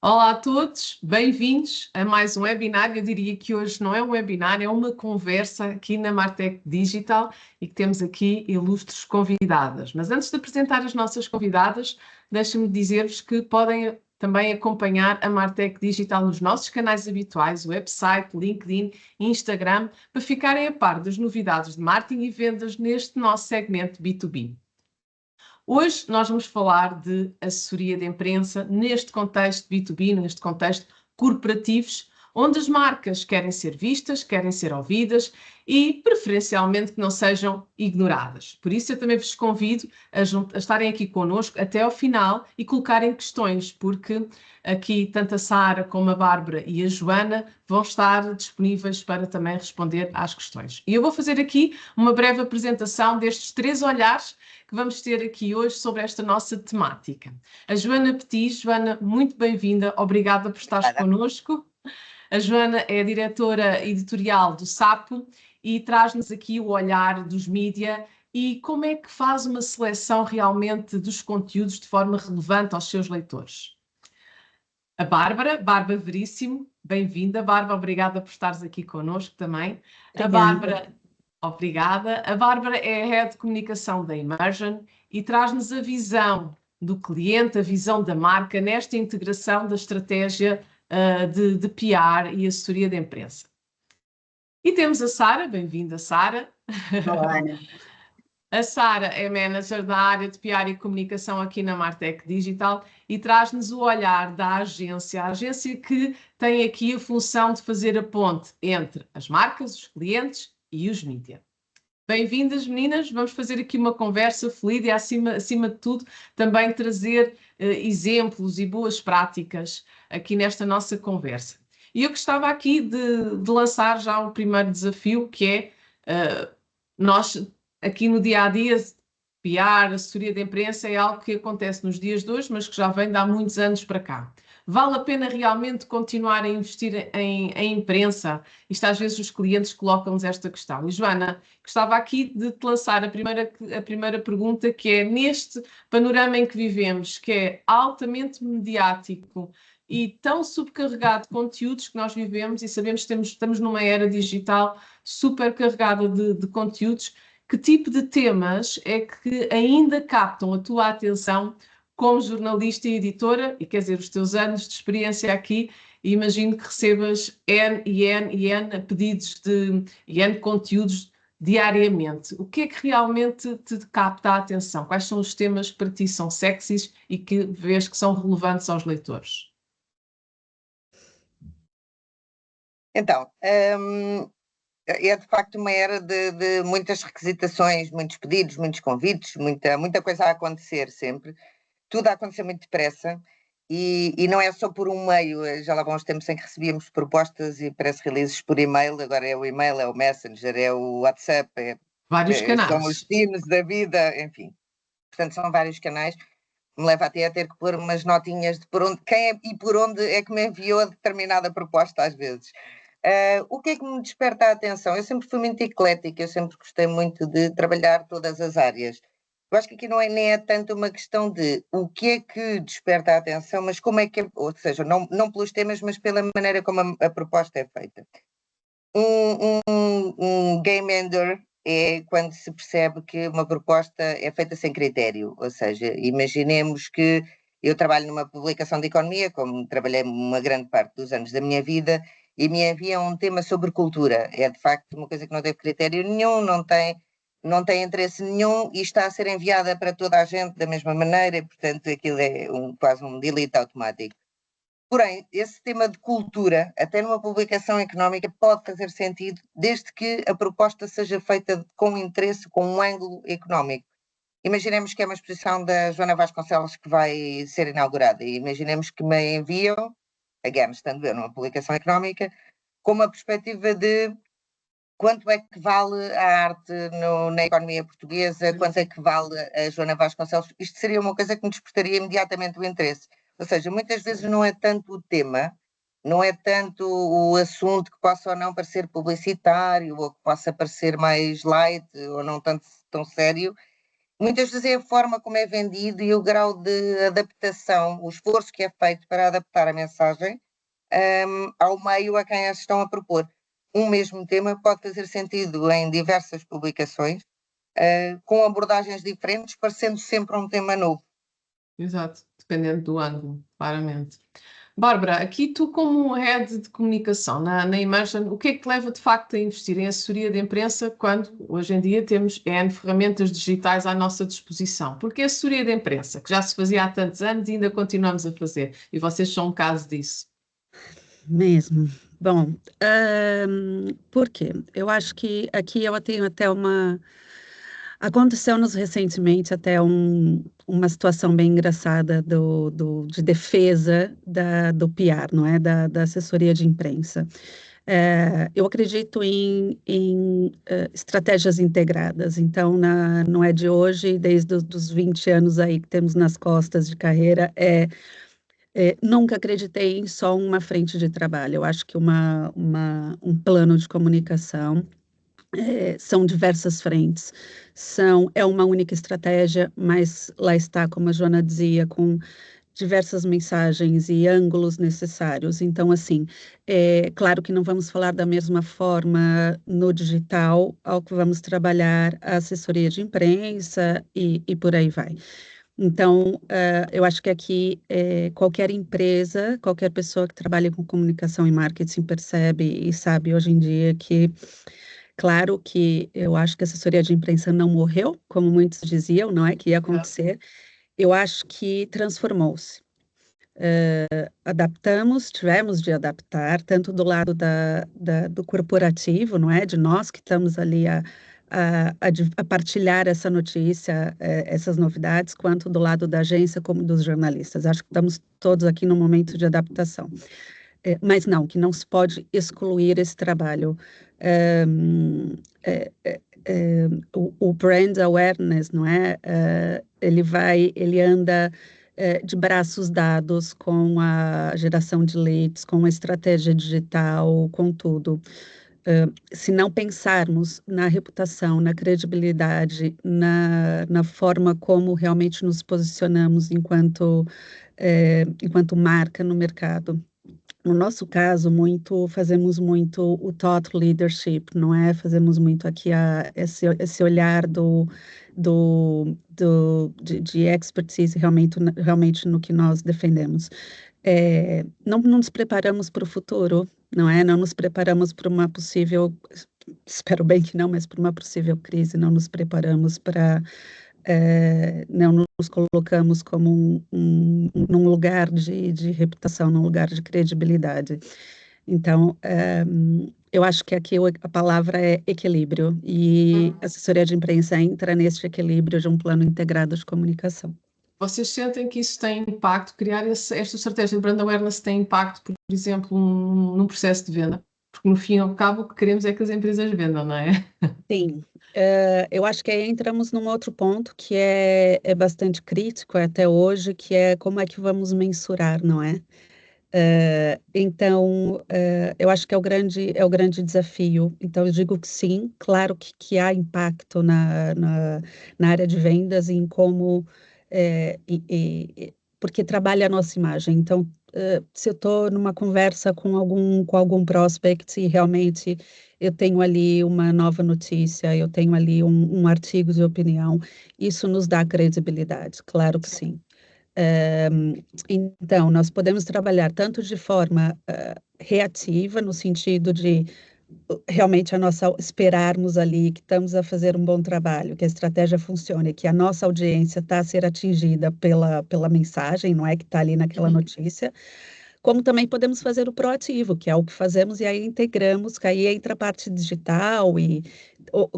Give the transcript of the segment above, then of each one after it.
Olá a todos, bem-vindos a mais um webinar. Eu diria que hoje não é um webinar, é uma conversa aqui na Martech Digital e que temos aqui ilustres convidadas. Mas antes de apresentar as nossas convidadas, deixem-me dizer-vos que podem também acompanhar a Martech Digital nos nossos canais habituais, website, LinkedIn, Instagram, para ficarem a par das novidades de marketing e vendas neste nosso segmento B2B. Hoje nós vamos falar de assessoria de imprensa neste contexto B2B, neste contexto corporativos, onde as marcas querem ser vistas, querem ser ouvidas e, preferencialmente, que não sejam ignoradas. Por isso, eu também vos convido a estarem aqui connosco até ao final e colocarem questões, porque aqui tanto a Sara como a Bárbara e a Joana vão estar disponíveis para também responder às questões. E eu vou fazer aqui uma breve apresentação destes três olhares que vamos ter aqui hoje sobre esta nossa temática. A Joana Petit. Joana, muito bem-vinda, obrigada por estares connosco. A Joana é a diretora editorial do Sapo e traz-nos aqui o olhar dos mídia e como é que faz uma seleção realmente dos conteúdos de forma relevante aos seus leitores. A Bárbara Veríssimo, bem-vinda. Bárbara, obrigada por estares aqui connosco também. Obrigada. A Bárbara, obrigada. A Bárbara é a Head de Comunicação da Immersion e traz-nos a visão do cliente, a visão da marca nesta integração da estratégia de PR e assessoria de imprensa. E temos a Sara, bem-vinda Sara. Olá, Ana. A Sara é manager da área de PR e comunicação aqui na Martech Digital e traz-nos o olhar da agência, a agência que tem aqui a função de fazer a ponte entre as marcas, os clientes e os mídia. Bem-vindas, meninas. Vamos fazer aqui uma conversa fluida e, acima de tudo, também trazer exemplos e boas práticas aqui nesta nossa conversa. E eu gostava aqui de lançar já o primeiro desafio, que é nós, aqui no dia-a-dia, PR, assessoria de imprensa, é algo que acontece nos dias de hoje, mas que já vem de há muitos anos para cá. Vale a pena realmente continuar a investir em imprensa? Isto às vezes os clientes colocam-nos esta questão. E Joana, gostava aqui de te lançar a primeira pergunta, que é neste panorama em que vivemos, que é altamente mediático e tão subcarregado de conteúdos que nós vivemos e sabemos que estamos numa era digital super carregada de conteúdos, que tipo de temas é que ainda captam a tua atenção como jornalista e editora, e quer dizer, os teus anos de experiência aqui, e imagino que recebas N pedidos e N conteúdos diariamente. O que é que realmente te capta a atenção? Quais são os temas que para ti são sexys e que vês que são relevantes aos leitores? Então, é de facto uma era de muitas requisitações, muitos pedidos, muitos convites, muita coisa a acontecer sempre. Tudo a acontecer muito depressa e não é só por um meio. Já lá vão os tempos em que recebíamos propostas e press releases por e-mail. Agora é o e-mail, é o Messenger, é o WhatsApp, Vários canais. são os Teams da vida, enfim. Portanto, são vários canais. Me leva até a ter que pôr umas notinhas de quem é, e por onde é que me enviou a determinada proposta às vezes. O que é que me desperta a atenção? Eu sempre fui muito eclética, eu sempre gostei muito de trabalhar todas as áreas. Eu acho que aqui nem é tanto uma questão de o que é que desperta a atenção, mas como é que, ou seja, não pelos temas, mas pela maneira como a proposta é feita. Um game ender é quando se percebe que uma proposta é feita sem critério, ou seja, imaginemos que eu trabalho numa publicação de economia, como trabalhei uma grande parte dos anos da minha vida, e me enviam um tema sobre cultura. É de facto uma coisa que não teve critério nenhum, não tem interesse nenhum e está a ser enviada para toda a gente da mesma maneira, e, portanto aquilo é quase um delete automático. Porém, esse tema de cultura, até numa publicação económica, pode fazer sentido desde que a proposta seja feita com interesse, com um ângulo económico. Imaginemos que é uma exposição da Joana Vasconcelos que vai ser inaugurada e imaginemos que me enviam, again, estando eu numa publicação económica, com uma perspectiva de quanto é que vale a arte na economia portuguesa, quanto é que vale a Joana Vasconcelos. Isto seria uma coisa que me despertaria imediatamente o interesse. Ou seja, muitas vezes não é tanto o tema, não é tanto o assunto que possa ou não parecer publicitário, ou que possa parecer mais light, ou não tanto tão sério, muitas vezes é a forma como é vendido e o grau de adaptação, o esforço que é feito para adaptar a mensagem ao meio a quem as estão a propor. Um mesmo tema pode fazer sentido em diversas publicações, com abordagens diferentes, parecendo sempre um tema novo. Exato, dependendo do ângulo, claramente. Bárbara, aqui tu como head de comunicação na Immersion, o que é que te leva de facto a investir em assessoria de imprensa quando hoje em dia temos N ferramentas digitais à nossa disposição? Porque a assessoria de imprensa, que já se fazia há tantos anos e ainda continuamos a fazer, e vocês são um caso disso. Mesmo. Bom, por quê? Eu acho que aqui eu tenho até uma. Aconteceu-nos recentemente até uma situação bem engraçada de defesa do PR, não é? Da assessoria de imprensa. Eu acredito em estratégias integradas, então não é de hoje, desde os 20 anos aí que temos nas costas de carreira, nunca acreditei em só uma frente de trabalho. Eu acho que um plano de comunicação são diversas frentes, é uma única estratégia, mas lá está, como a Joana dizia, com diversas mensagens e ângulos necessários. Então, assim, é claro que não vamos falar da mesma forma no digital ao que vamos trabalhar a assessoria de imprensa e por aí vai. Então, eu acho que aqui qualquer empresa, qualquer pessoa que trabalhe com comunicação e marketing percebe e sabe hoje em dia que, claro que eu acho que a assessoria de imprensa não morreu, como muitos diziam, não é que ia acontecer. Eu acho que transformou-se. Adaptamos, tivemos de adaptar, tanto do lado do corporativo, não é? De nós que estamos ali a partilhar essa notícia, essas novidades, quanto do lado da agência, como dos jornalistas. Acho que estamos todos aqui no momento de adaptação. Mas não, que não se pode excluir esse trabalho. O brand awareness, não é? Ele anda de braços dados com a geração de leads, com a estratégia digital, com tudo. Se não pensarmos na reputação, na credibilidade, na forma como realmente nos posicionamos enquanto marca no mercado. No nosso caso, fazemos muito o thought leadership, não é? Fazemos muito aqui esse olhar de expertise realmente no que nós defendemos. Não nos preparamos para o futuro, não é? Não nos preparamos para uma possível, espero bem que não, mas para uma possível crise, não nos preparamos para, não nos colocamos como num lugar de reputação, num lugar de credibilidade. Então, eu acho que aqui a palavra é equilíbrio, e a assessoria de imprensa entra neste equilíbrio de um plano integrado de comunicação. Vocês sentem que isso tem impacto, criar esta estratégia de brand awareness tem impacto, por exemplo, num processo de venda? Porque no fim e ao cabo o que queremos é que as empresas vendam, não é? Sim, eu acho que aí entramos num outro ponto que é bastante crítico até hoje, que é como é que vamos mensurar, não é? Então, eu acho que é o grande desafio. Então, eu digo que sim, claro que há impacto na área de vendas em como, porque trabalha a nossa imagem. Então, se eu estou numa conversa com algum prospect e realmente eu tenho ali uma nova notícia, eu tenho ali um artigo de opinião, isso nos dá credibilidade, claro que sim. Então, nós podemos trabalhar tanto de forma reativa, no sentido de realmente esperarmos ali que estamos a fazer um bom trabalho, que a estratégia funcione, que a nossa audiência está a ser atingida pela mensagem, não é que está ali naquela notícia, como também podemos fazer o proativo, que é o que fazemos, e aí integramos, que aí entra a parte digital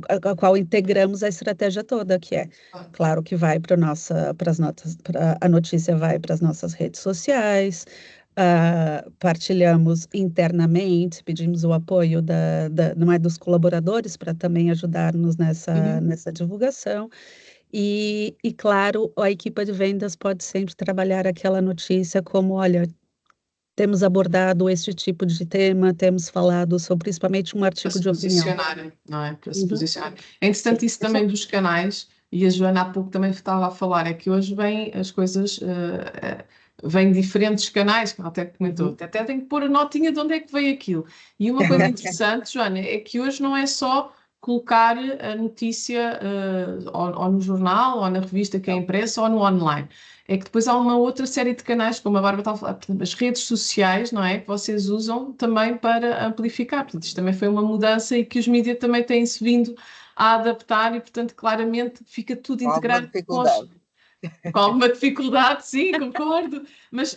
a qual integramos a estratégia toda, que é claro que vai a notícia vai para as nossas redes sociais, partilhamos internamente, pedimos o apoio não é, dos colaboradores para também ajudar-nos nessa divulgação. E, claro, a equipe de vendas pode sempre trabalhar aquela notícia como, olha, temos abordado este tipo de tema, temos falado sobre principalmente um artigo de opinião. Não é? Para se posicionar. É interessante isso também dos canais, e a Joana há pouco também estava a falar, é que hoje vêm as coisas, vêm diferentes canais, que ela até comentou, até tem que pôr a notinha de onde é que veio aquilo. E uma coisa interessante, Joana, é que hoje não é só colocar a notícia ou no jornal, ou na revista que é impressa, ou no online. É que depois há uma outra série de canais, como a Bárbara estava a falar, portanto, as redes sociais, não é? Que vocês usam também para amplificar. Portanto, isto também foi uma mudança e que os mídias também têm-se vindo a adaptar e, portanto, claramente fica tudo Com alguma integrado dificuldade. com alguma dificuldade, sim, concordo, mas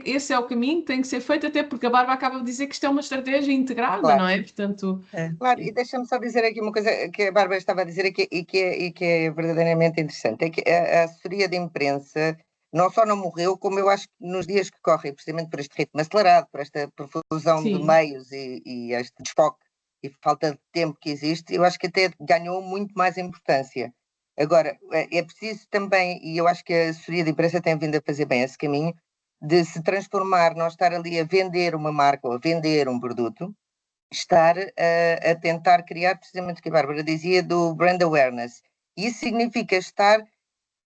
esse é o caminho, tem que ser feito, até porque a Bárbara acaba de dizer que isto é uma estratégia integrada, Claro. não é? Portanto, Claro, e deixa-me só dizer aqui uma coisa que a Bárbara estava a dizer e que é verdadeiramente interessante, é que a assessoria de imprensa não só não morreu, como eu acho que nos dias que correm, precisamente por este ritmo acelerado, por esta profusão de sim, meios e este desfoque e falta de tempo que existe, eu acho que até ganhou muito mais importância. Agora, é preciso também, e eu acho que a assessoria de imprensa tem vindo a fazer bem esse caminho, de se transformar, não estar ali a vender uma marca ou a vender um produto, estar a tentar criar precisamente o que a Bárbara dizia do brand awareness. E isso significa estar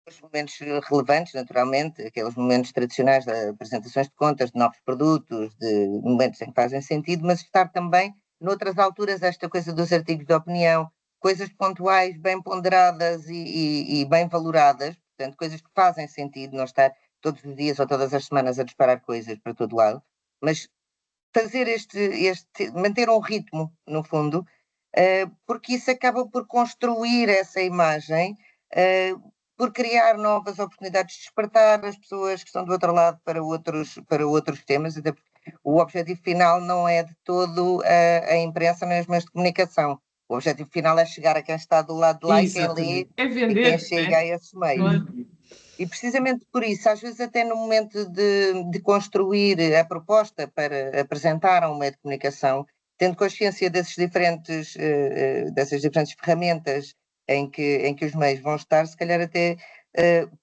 nos momentos relevantes, naturalmente, aqueles momentos tradicionais de apresentações de contas, de novos produtos, de momentos em que fazem sentido, mas estar também noutras alturas, esta coisa dos artigos de opinião, coisas pontuais, bem ponderadas e bem valoradas, portanto, coisas que fazem sentido, não estar todos os dias ou todas as semanas a disparar coisas para todo lado, mas fazer manter um ritmo, no fundo, porque isso acaba por construir essa imagem, por criar novas oportunidades de despertar as pessoas que estão do outro lado para outros temas, até porque o objetivo final não é de todo a imprensa nem os meios de comunicação. O objetivo final é chegar a quem está do lado de lá e quem lê é e quem vender, chega né? a esse meio. Claro. E precisamente por isso, às vezes até no momento de construir a proposta para apresentar a um meio de comunicação, tendo consciência dessas diferentes ferramentas em que os meios vão estar, se calhar até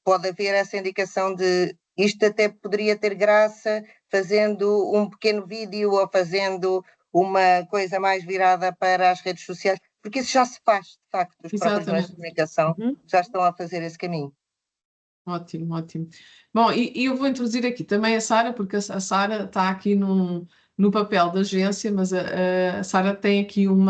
pode haver essa indicação de isto até poderia ter graça fazendo um pequeno vídeo ou fazendo uma coisa mais virada para as redes sociais, porque isso já se faz, de facto, os próprios meios de comunicação já estão a fazer esse caminho. Ótimo, ótimo. Bom, e eu vou introduzir aqui também a Sara, porque a Sara está aqui no papel da agência, mas a Sara tem aqui um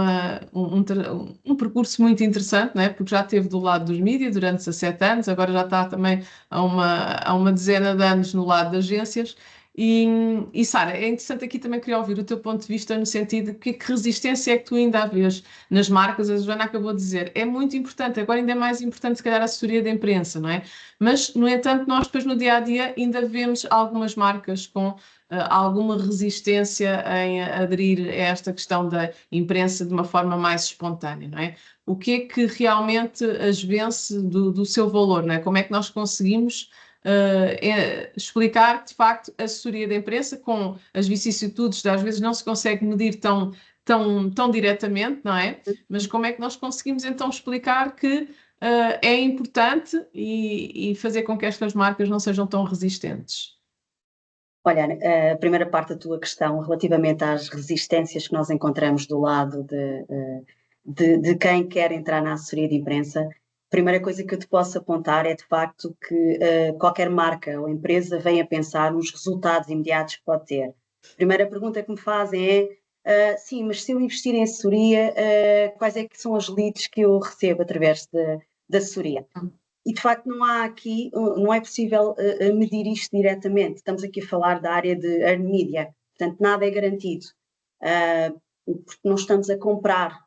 percurso muito interessante, né? Porque já esteve do lado dos mídias durante 17 anos, agora já está também há uma dezena de anos no lado das agências. E Sara, é interessante aqui também queria ouvir o teu ponto de vista no sentido de que resistência é que tu ainda vês nas marcas, a Joana acabou de dizer, é muito importante, agora ainda é mais importante se calhar a assessoria da imprensa, não é? Mas, no entanto, nós depois no dia a dia ainda vemos algumas marcas com alguma resistência em aderir a esta questão da imprensa de uma forma mais espontânea, não é? O que é que realmente as vence do seu valor, não é? Como é que nós conseguimos explicar que, de facto, a assessoria da imprensa, com as vicissitudes, às vezes não se consegue medir tão diretamente, não é? Mas como é que nós conseguimos então explicar que é importante e fazer com que estas marcas não sejam tão resistentes? Olha, a primeira parte da tua questão relativamente às resistências que nós encontramos do lado de quem quer entrar na assessoria de imprensa, a primeira coisa que eu te posso apontar é de facto que qualquer marca ou empresa vem a pensar nos resultados imediatos que pode ter. A primeira pergunta que me fazem é, sim, mas se eu investir em assessoria, quais é que são as leads que eu recebo através da assessoria? E, de facto, não é possível medir isto diretamente. Estamos aqui a falar da área de earned media, portanto, nada é garantido. Porque não estamos a comprar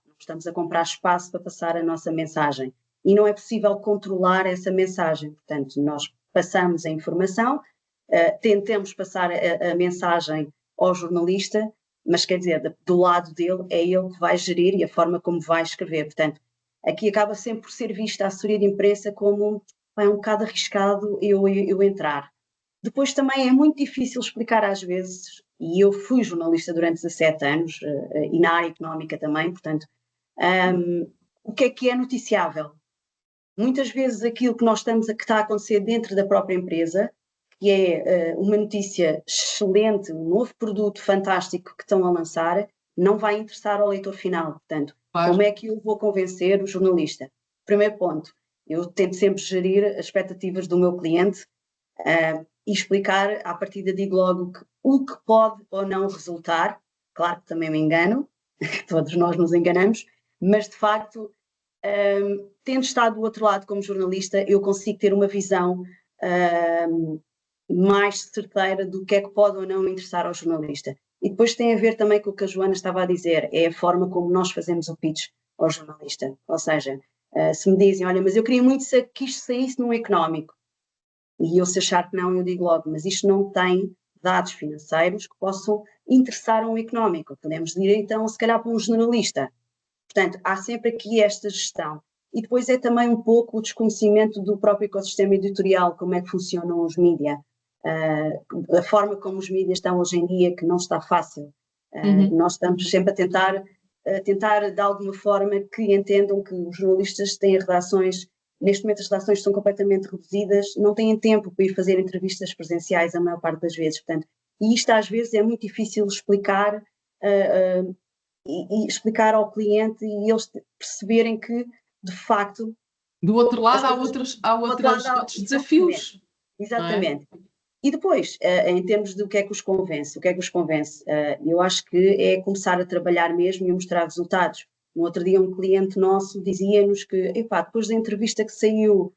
espaço para passar a nossa mensagem. E não é possível controlar essa mensagem. Portanto, nós passamos a informação, tentamos passar a mensagem ao jornalista, mas, quer dizer, do lado dele, é ele que vai gerir e a forma como vai escrever. Portanto, aqui acaba sempre por ser vista a assessoria de imprensa como um bocado arriscado eu entrar. Depois também é muito difícil explicar às vezes, e eu fui jornalista durante 17 anos, e na área económica também, portanto, o que é noticiável. Muitas vezes aquilo que que está a acontecer dentro da própria empresa, que é uma notícia excelente, um novo produto fantástico que estão a lançar, não vai interessar ao leitor final. Portanto, Claro. como é que eu vou convencer o jornalista? Primeiro ponto. Eu tento sempre gerir as expectativas do meu cliente e explicar, à partida digo logo o que pode ou não resultar. Claro que também me engano, todos nós nos enganamos, mas de facto, tendo estado do outro lado como jornalista, eu consigo ter uma visão mais certeira do que é que pode ou não interessar ao jornalista. E depois tem a ver também com o que a Joana estava a dizer, é a forma como nós fazemos o pitch ao jornalista. Ou seja, se me dizem, olha, mas eu queria muito que isto saísse num económico, e eu se achar que não, eu digo logo, mas isto não tem dados financeiros que possam interessar a um económico. Podemos ir então, se calhar, para um jornalista. Portanto, há sempre aqui esta gestão. E depois é também um pouco o desconhecimento do próprio ecossistema editorial, como é que funcionam os mídias, a forma como os mídias estão hoje em dia, que não está fácil. Nós estamos sempre a tentar de alguma forma que entendam que os jornalistas têm redações, neste momento as redações são completamente reduzidas, não têm tempo para ir fazer entrevistas presenciais a maior parte das vezes, portanto, e isto às vezes é muito difícil explicar e explicar ao cliente e eles perceberem que, de facto... Do outro lado há outros desafios. Exatamente. E depois, em termos de o que é que os convence, eu acho que é começar a trabalhar mesmo e a mostrar resultados. No outro dia um cliente nosso dizia-nos que, depois da entrevista que saiu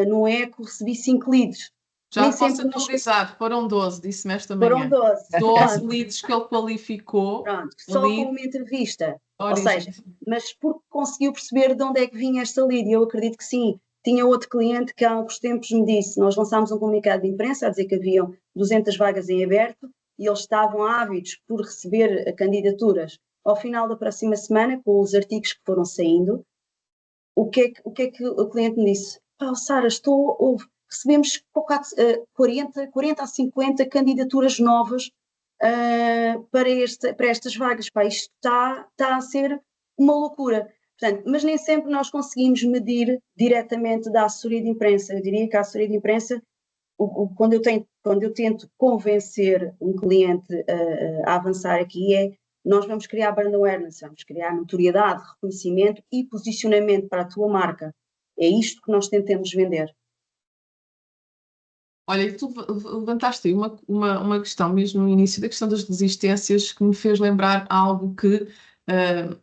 no Eco, recebi 5 leads. Já nem posso atualizar, foram 12, disse-me esta manhã. Foram 12. 12 leads que ele qualificou. Pronto, só com uma entrevista. Ou seja, mas porque conseguiu perceber de onde é que vinha esta lead, eu acredito que sim. Tinha outro cliente que há uns tempos me disse, nós lançámos um comunicado de imprensa a dizer que haviam 200 vagas em aberto e eles estavam ávidos por receber candidaturas. Ao final da próxima semana, com os artigos que foram saindo, o que é que o cliente me disse? Sara, recebemos 40 a 50 candidaturas novas para estas vagas. Isto está a ser uma loucura. Portanto, mas nem sempre nós conseguimos medir diretamente da assessoria de imprensa. Eu diria que a assessoria de imprensa, quando eu tento convencer um cliente a avançar aqui, nós vamos criar brand awareness, vamos criar notoriedade, reconhecimento e posicionamento para a tua marca. É isto que nós tentamos vender. Olha, e tu levantaste aí uma questão mesmo no início, da questão das resistências, que me fez lembrar algo que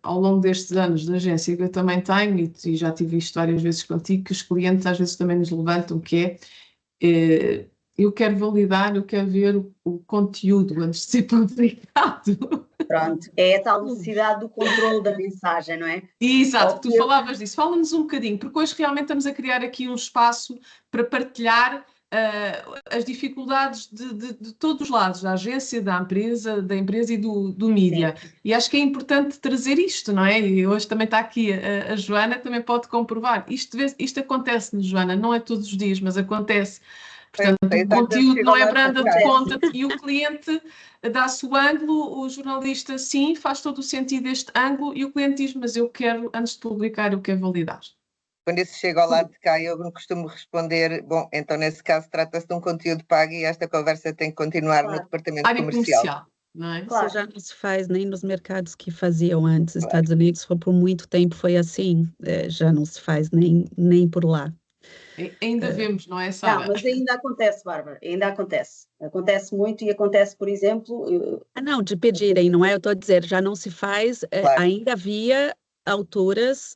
ao longo destes anos da agência que eu também tenho, e já tive isto várias vezes contigo, que os clientes às vezes também nos levantam, que eu quero validar, eu quero ver o conteúdo antes de ser publicado. Pronto, é a tal necessidade do controle da mensagem, não é? Exato, tu falavas disso. Fala-nos um bocadinho, porque hoje realmente estamos a criar aqui um espaço para partilhar as dificuldades de todos os lados, da agência, da empresa e do mídia. Sim. E acho que é importante trazer isto, não é? E hoje também está aqui a Joana, também pode comprovar. Isto acontece-nos, Joana, não é todos os dias, mas acontece. Portanto, o conteúdo não é branda de conta e o cliente dá-se o ângulo, o jornalista sim, faz todo o sentido este ângulo e o cliente diz, mas eu quero, antes de publicar, eu quero validar. Quando isso chega ao lado de cá, eu não costumo responder, bom, então nesse caso trata-se de um conteúdo pago e esta conversa tem que continuar no departamento comercial. Não é? Claro. Isso já não se faz nem nos mercados que faziam antes. Claro. Estados Unidos, por muito tempo foi assim, já não se faz nem por lá. Ainda vemos, não é, Sara? Não, mas ainda acontece, Bárbara, ainda acontece. Acontece muito e acontece, por exemplo... Não, de pedirem, não é? Eu estou a dizer, já não se faz, claro. Ainda havia autoras,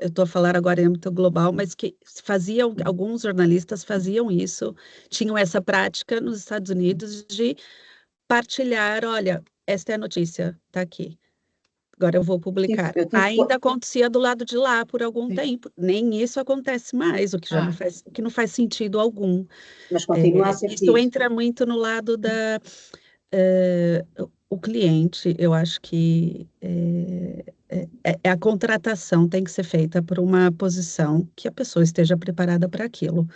eu estou a falar agora em âmbito global, mas que faziam, alguns jornalistas faziam isso, tinham essa prática nos Estados Unidos de partilhar, olha, esta é a notícia, está aqui. Agora eu vou publicar. Ainda acontecia do lado de lá por algum tempo. Nem isso acontece mais, o que já não faz sentido algum. Mas continua a ser isso entra muito no lado da... o cliente, eu acho que a contratação tem que ser feita por uma posição que a pessoa esteja preparada para aquilo.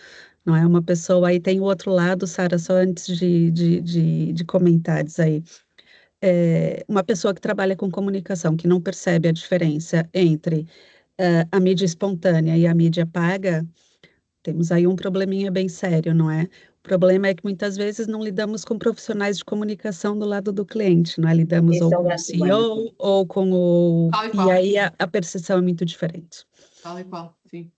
Não é uma pessoa... Aí tem o outro lado, Sara, só antes de comentários aí. Uma pessoa que trabalha com comunicação, que não percebe a diferença entre a mídia espontânea e a mídia paga, temos aí um probleminha bem sério, não é? O problema é que muitas vezes não lidamos com profissionais de comunicação do lado do cliente, não é? Lidamos ou com o CEO ou com o... E aí a percepção é muito diferente. Tal e qual, sim.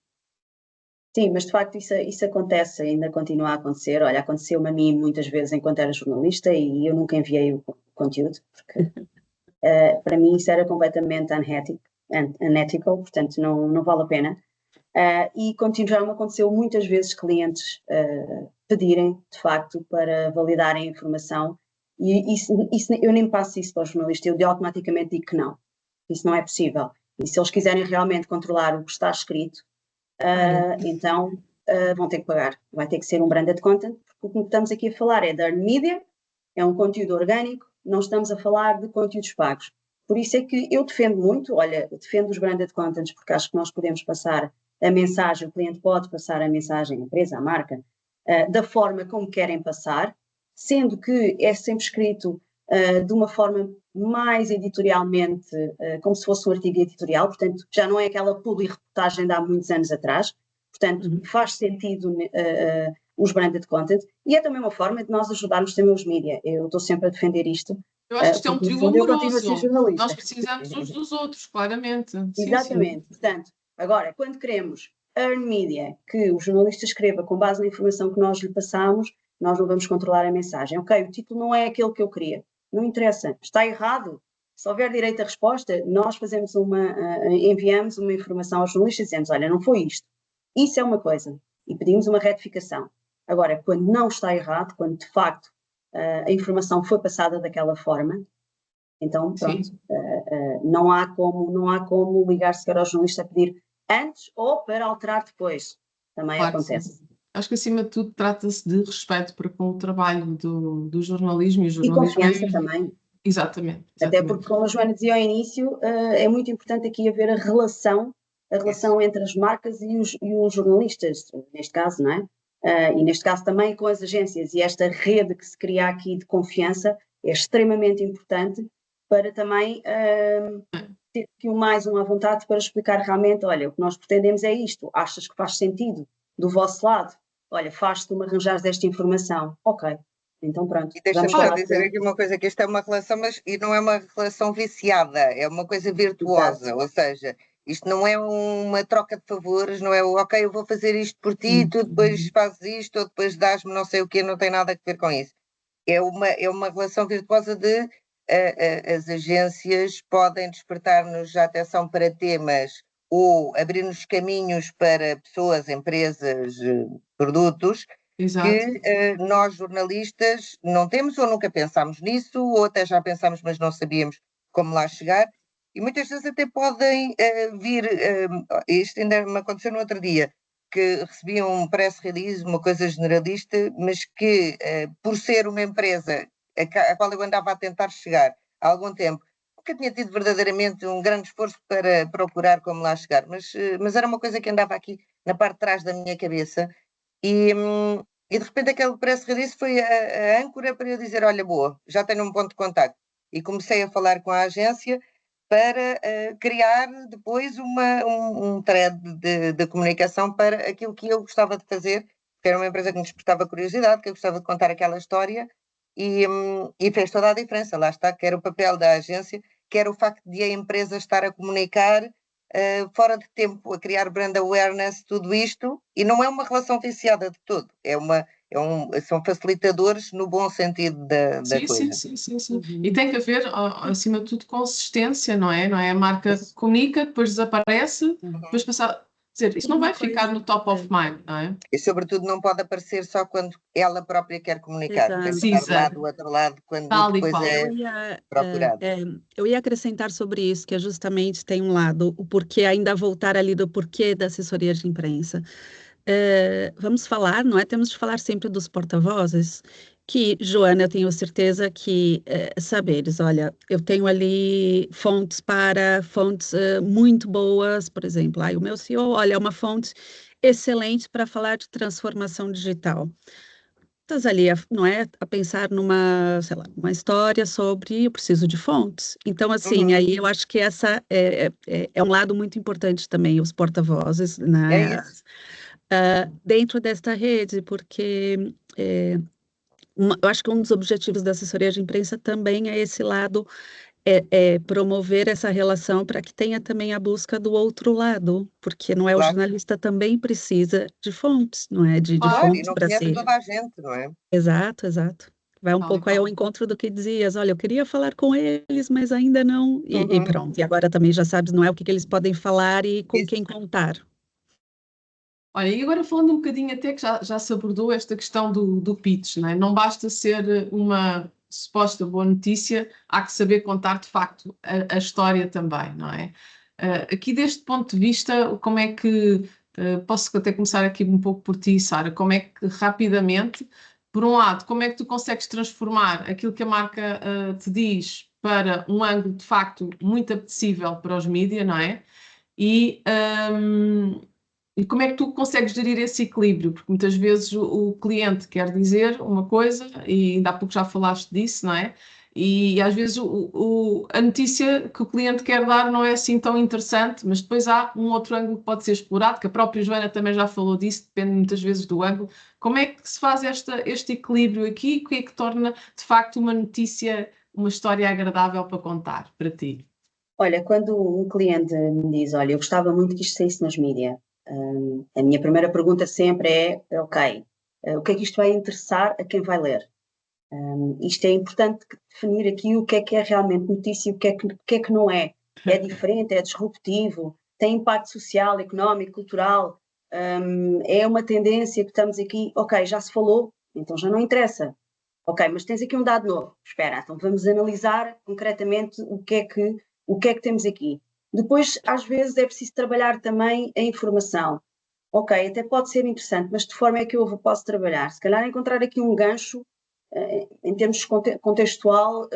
Sim, mas de facto isso acontece, ainda continua a acontecer. Olha, aconteceu-me a mim muitas vezes enquanto era jornalista e eu nunca enviei o conteúdo, porque para mim isso era completamente unethical, portanto não vale a pena. E já me aconteceu muitas vezes clientes pedirem, de facto, para validarem a informação e eu nem passo isso para o jornalista, eu automaticamente digo que não, isso não é possível. E se eles quiserem realmente controlar o que está escrito, então vão ter que pagar. Vai ter que ser um branded content, porque o que estamos aqui a falar é de earned media, é um conteúdo orgânico, não estamos a falar de conteúdos pagos. Por isso é que eu defendo muito, olha, defendo os branded contents, porque acho que nós podemos passar a mensagem, o cliente pode passar a mensagem, a empresa, a marca, da forma como querem passar, sendo que é sempre escrito de uma forma mais editorialmente, como se fosse um artigo editorial, portanto, já não é aquela publi-reportagem de há muitos anos atrás, portanto, faz sentido os branded content, e é também uma forma de nós ajudarmos também os mídia. Eu estou sempre a defender isto. Eu acho que isto é um porque, no trio fundo, eu continuo a amoroso. ser jornalista. Nós precisamos uns dos outros, claramente. Exatamente. Sim. Portanto, agora, quando queremos earn media, que o jornalista escreva com base na informação que nós lhe passamos, nós não vamos controlar a mensagem. Ok, o título não é aquele que eu queria. Não interessa. Está errado. Se houver direito à resposta, nós enviamos uma informação aos jornalistas e dizemos, olha, não foi isto. Isso é uma coisa. E pedimos uma retificação. Agora, quando não está errado, quando de facto a informação foi passada daquela forma, então pronto, não há como ligar sequer ao jornalista a pedir antes ou para alterar depois. Também Claro, acontece. sim. Acho que acima de tudo trata-se de respeito para com o trabalho do jornalismo, e o jornalismo confiança também. Exatamente. Até porque, como a Joana dizia ao início, é muito importante aqui haver a relação entre as marcas e os jornalistas, neste caso, não é? E neste caso também com as agências. E esta rede que se cria aqui de confiança é extremamente importante para também ter aqui mais à vontade para explicar realmente, olha, o que nós pretendemos é isto, achas que faz sentido do vosso lado? Olha, faz-te uma arranjar desta informação. Ok, então pronto. E deixa-me só dizer aqui uma coisa, que isto é uma relação, e não é uma relação viciada, é uma coisa virtuosa. Exato. Ou seja, isto não é uma troca de favores, não é ok, eu vou fazer isto por ti, tu depois fazes isto, ou depois dás-me não sei o quê, não tem nada a ver com isso. É uma relação virtuosa de as agências podem despertar-nos a atenção para temas ou abrir-nos caminhos para pessoas, empresas, produtos, Exato. que nós jornalistas não temos ou nunca pensámos nisso, ou até já pensámos, mas não sabíamos como lá chegar, e muitas vezes até podem vir, isto ainda me aconteceu no outro dia, que recebi um press release, uma coisa generalista, mas que por ser uma empresa a qual eu andava a tentar chegar há algum tempo, nunca tinha tido verdadeiramente um grande esforço para procurar como lá chegar, mas era uma coisa que andava aqui na parte de trás da minha cabeça, e de repente aquele press release foi a âncora para eu dizer, olha, boa, já tenho um ponto de contacto. E comecei a falar com a agência para criar depois um thread de comunicação para aquilo que eu gostava de fazer, que era uma empresa que me despertava curiosidade, que eu gostava de contar aquela história, e fez toda a diferença. Lá está, que era o papel da agência, que era o facto de a empresa estar a comunicar fora de tempo, a criar brand awareness, tudo isto, e não é uma relação viciada de todo, são facilitadores no bom sentido da coisa. Sim. E tem que haver, acima de tudo, consistência, não é? A marca comunica, depois desaparece, depois passar... Quer dizer, isso não vai ficar no top of mind, não é? E, sobretudo, não pode aparecer só quando ela própria quer comunicar. Tem que estar lá do outro lado quando depois é procurado. Eu ia acrescentar sobre isso, que é justamente tem um lado, o porquê, ainda voltar ali do porquê da assessoria de imprensa. Vamos falar, não é? Temos de falar sempre dos porta-vozes, que, Joana, eu tenho certeza que saberes, olha, eu tenho ali fontes muito boas, por exemplo, o meu CEO, olha, é uma fonte excelente para falar de transformação digital. Estás ali, não é, a pensar numa, sei lá, uma história sobre eu preciso de fontes. Então, assim, aí eu acho que essa é um lado muito importante também, os porta-vozes, né? É isso. Dentro desta rede, porque eu acho que um dos objetivos da assessoria de imprensa também é esse lado é promover essa relação para que tenha também a busca do outro lado, porque não é o Claro, jornalista também precisa de fontes, não é? De Claro, claro, e fontes não para conhece si. toda a gente, não é? Exato, exato. Vai um tal e pouco aí ao qual. encontro do que dizias, olha, eu queria falar com eles, mas ainda não, e Uhum, pronto. E agora também já sabes, não é o que eles podem falar e com isso, quem contar. Olha, e agora falando um bocadinho até que já se abordou esta questão do pitch, não é? Não basta ser uma suposta boa notícia, há que saber contar de facto a história também, não é? Aqui deste ponto de vista, como é que, posso até começar aqui um pouco por ti, Sara, como é que rapidamente, por um lado, como é que tu consegues transformar aquilo que a marca te diz para um ângulo de facto muito apetecível para os mídias, não é? E, e como é que tu consegues gerir esse equilíbrio? Porque muitas vezes o cliente quer dizer uma coisa, e ainda há pouco já falaste disso, não é? E às vezes a notícia que o cliente quer dar não é assim tão interessante, mas depois há um outro ângulo que pode ser explorado, que a própria Joana também já falou disso, depende muitas vezes do ângulo. Como é que se faz este equilíbrio aqui? O que é que torna de facto uma notícia, uma história agradável para contar para ti? Olha, quando um cliente me diz, olha, eu gostava muito que isto saísse nos mídias, a minha primeira pergunta sempre é, ok, o que é que isto vai interessar a quem vai ler? Isto é importante definir aqui o que é realmente notícia e o que é que não é. É diferente, é disruptivo, tem impacto social, económico, cultural, é uma tendência que estamos aqui, ok, já se falou, então já não interessa. Ok, mas tens aqui um dado novo. Espera, então vamos analisar concretamente o que é que temos aqui. Depois, às vezes, é preciso trabalhar também a informação. Ok, até pode ser interessante, mas de forma é que eu posso trabalhar? Se calhar encontrar aqui um gancho, em termos contextual,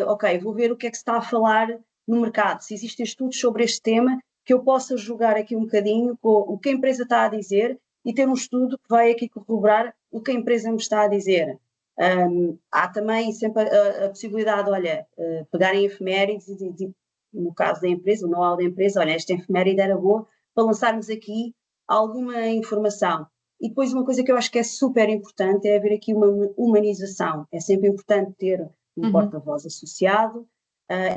ok, vou ver o que é que se está a falar no mercado, se existem estudos sobre este tema, que eu possa jogar aqui um bocadinho com o que a empresa está a dizer e ter um estudo que vai aqui corroborar o que a empresa me está a dizer. Há também sempre a possibilidade, olha, pegarem efemérides e, no caso da empresa, o know-how da empresa, olha, esta efeméride era boa para lançarmos aqui alguma informação. E depois uma coisa que eu acho que é super importante é haver aqui uma humanização. É sempre importante ter um Uhum. porta-voz associado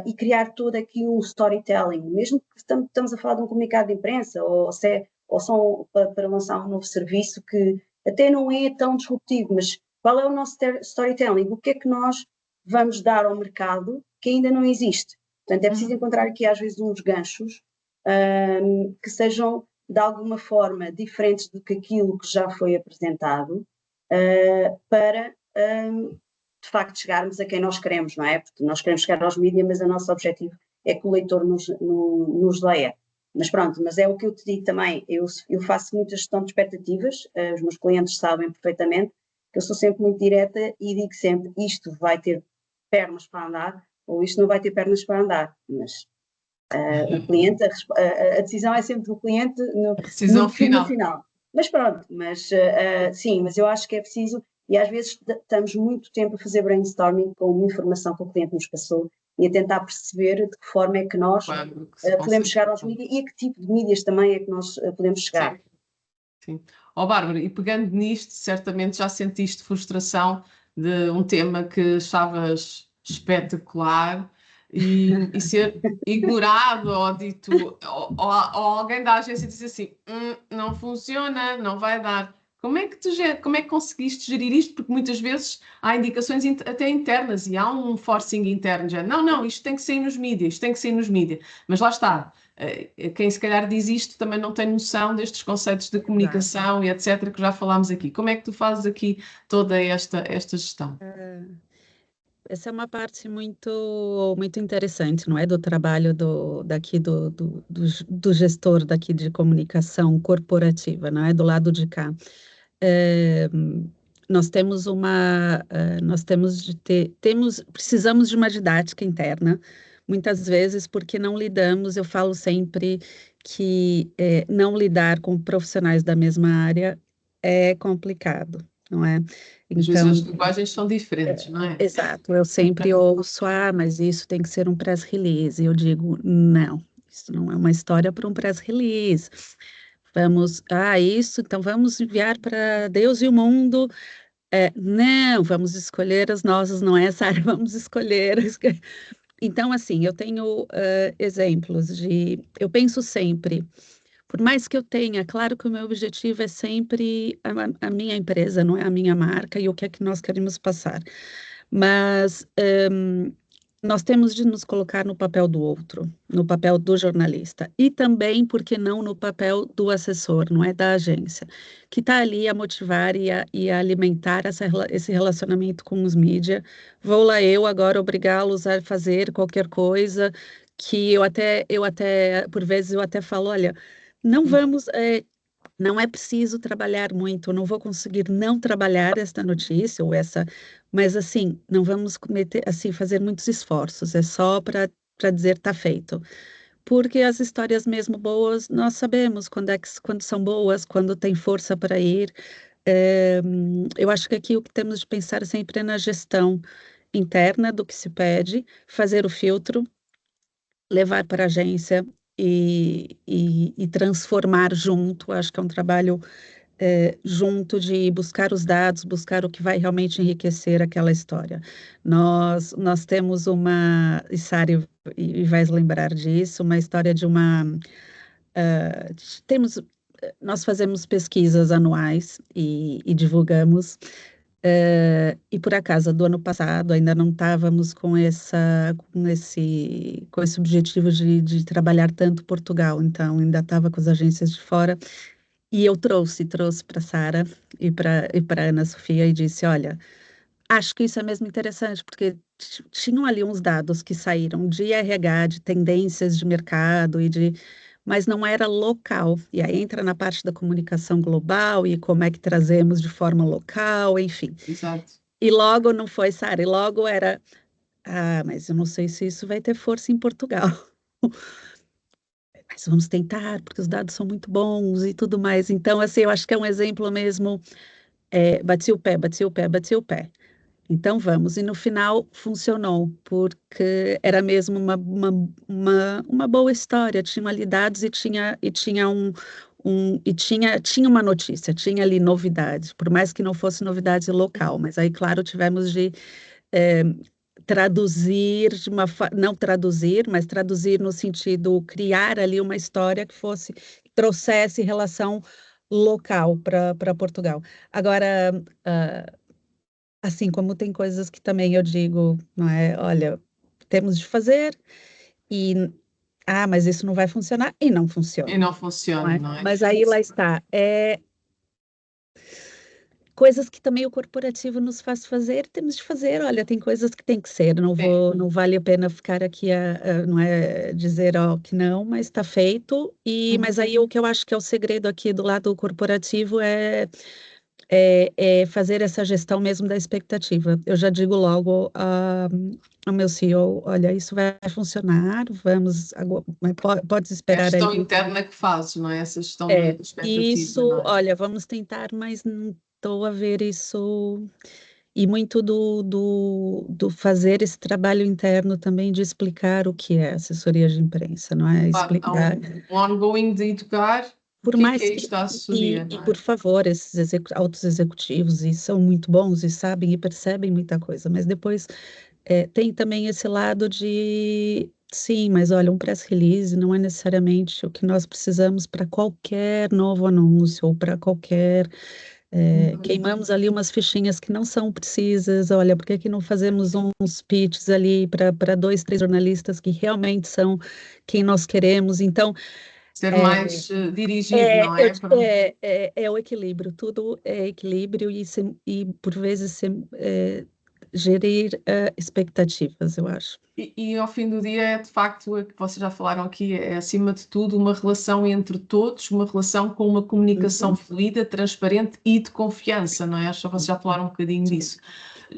e criar todo aqui um storytelling, mesmo que estamos a falar de um comunicado de imprensa ou só para lançar um novo serviço que até não é tão disruptivo, mas qual é o nosso storytelling? O que é que nós vamos dar ao mercado que ainda não existe? Portanto, é preciso encontrar aqui às vezes uns ganchos que sejam de alguma forma diferentes do que aquilo que já foi apresentado para de facto chegarmos a quem nós queremos, não é? Porque nós queremos chegar aos mídias, mas o nosso objetivo é que o leitor nos leia. Mas pronto, mas é o que eu te digo também, eu faço muita gestão de expectativas, os meus clientes sabem perfeitamente que eu sou sempre muito direta e digo sempre, isto vai ter pernas para andar ou isto não vai ter pernas para andar, mas o cliente, a decisão é sempre do cliente A decisão no final. final. Mas pronto, mas sim, mas eu acho que é preciso, e às vezes estamos muito tempo a fazer brainstorming com uma informação que o cliente nos passou e a tentar perceber de que forma é que nós Claro, que se podemos consegue. chegar aos mídias e a que tipo de mídias também é que nós podemos chegar. Sim, sim. Ó, Bárbara, e pegando nisto, certamente já sentiste frustração de um tema que achavas espetacular e ser ignorado ou dito, ou alguém da agência diz assim, não funciona, não vai dar. Como é que conseguiste gerir isto? Porque muitas vezes há indicações até internas e há um forcing interno, já, não, isto tem que sair nos mídias, isto tem que sair nos mídias. Mas lá está, quem se calhar diz isto também não tem noção destes conceitos de Exato. comunicação e etc. que já falámos aqui. Como é que tu fazes aqui toda esta gestão? Essa é uma parte muito interessante, não é? Do trabalho do gestor daqui de comunicação corporativa, não é? Do lado de cá. É, nós temos precisamos de uma didática interna, muitas vezes porque não lidamos, eu falo sempre que não lidar com profissionais da mesma área é complicado, não é? Às vezes as Então, linguagens são diferentes, não é? exato, eu sempre ouço, mas isso tem que ser um press release. E eu digo, não, isso não é uma história para um press release. Isso, então vamos enviar para Deus e o mundo. Não, vamos escolher as nossas, não é essa área, vamos escolher. então, assim, eu tenho exemplos eu penso sempre, por mais que eu tenha, claro que o meu objetivo é sempre a minha empresa, não é a minha marca e o que é que nós queremos passar. Mas nós temos de nos colocar no papel do outro, no papel do jornalista, e também, por que não, no papel do assessor, não é da agência, que está ali a motivar e a alimentar esse relacionamento com os mídias. Vou lá eu agora obrigá-los a fazer qualquer coisa que por vezes eu até falo, olha, não vamos, não é preciso trabalhar muito, eu não vou conseguir não trabalhar esta notícia ou essa, mas assim, não vamos cometer, assim, fazer muitos esforços, é só para dizer está feito. Porque as histórias mesmo boas, nós sabemos quando são boas, quando tem força para ir. Eu acho que aqui o que temos de pensar sempre é na gestão interna do que se pede, fazer o filtro, levar para a agência e transformar junto. Acho que é um trabalho junto de buscar os dados, buscar o que vai realmente enriquecer aquela história. Nós temos e Sari e vais lembrar disso, uma história de uma... temos, nós fazemos pesquisas anuais e divulgamos, e por acaso, do ano passado, ainda não estávamos com esse objetivo de trabalhar tanto Portugal, então ainda estava com as agências de fora, e eu trouxe para a Sara e para a Ana Sofia e disse, olha, acho que isso é mesmo interessante, porque tinham ali uns dados que saíram de RH, de tendências de mercado mas não era local. E aí entra na parte da comunicação global e como é que trazemos de forma local, enfim. Exato. E logo não foi, Sara, e logo era, mas eu não sei se isso vai ter força em Portugal. Mas vamos tentar, porque os dados são muito bons e tudo mais. Então, assim, eu acho que é um exemplo mesmo, bati o pé, bati o pé, bati o pé. Então vamos, e no final funcionou, porque era mesmo uma boa história, tinha ali dados tinha uma notícia, tinha ali novidade, por mais que não fosse novidade local, mas aí, claro, tivemos de eh, traduzir não traduzir, mas traduzir no sentido criar ali uma história que trouxesse relação local para Portugal. Agora, assim como tem coisas que também eu digo, não é? Olha, temos de fazer e mas isso não vai funcionar e não E funciona, não não funciona, é? não é? Mas aí lá está, coisas que também o corporativo nos faz fazer, temos de fazer. Olha, tem coisas que tem que ser, Sim. não vale a pena ficar aqui não é dizer que não, mas está feito. Mas aí o que eu acho que é o segredo aqui do lado corporativo é fazer essa gestão mesmo da expectativa. Eu já digo logo ao meu CEO, olha, isso vai funcionar, vamos, pode É a esperar gestão aí. interna que fazes, não é? Essa gestão É, de expectativa, isso, não é? olha, vamos tentar, mas não estou a ver isso. E muito do fazer esse trabalho interno também de explicar o que é assessoria de imprensa, não é? Claro, há Explicar. um ongoing de educar o Por que mais é que, isto da assessoria, e não é? por favor, esses altos executivos, e são muito bons, e sabem e percebem muita coisa, mas depois tem também esse lado de, sim, mas olha, um press release não é necessariamente o que nós precisamos para qualquer novo anúncio, ou para qualquer, queimamos ali umas fichinhas que não são precisas, olha, por que que não fazemos uns pitches ali para 2, 3 jornalistas que realmente são quem nós queremos, então, Ser mais dirigido, não é? é o equilíbrio, tudo é equilíbrio e por vezes gerir expectativas, eu acho. E ao fim do dia é de facto o que vocês já falaram aqui, é acima de tudo uma relação entre todos, uma relação com uma comunicação fluida, transparente e de confiança, não é? Acho que vocês já falaram um bocadinho disso.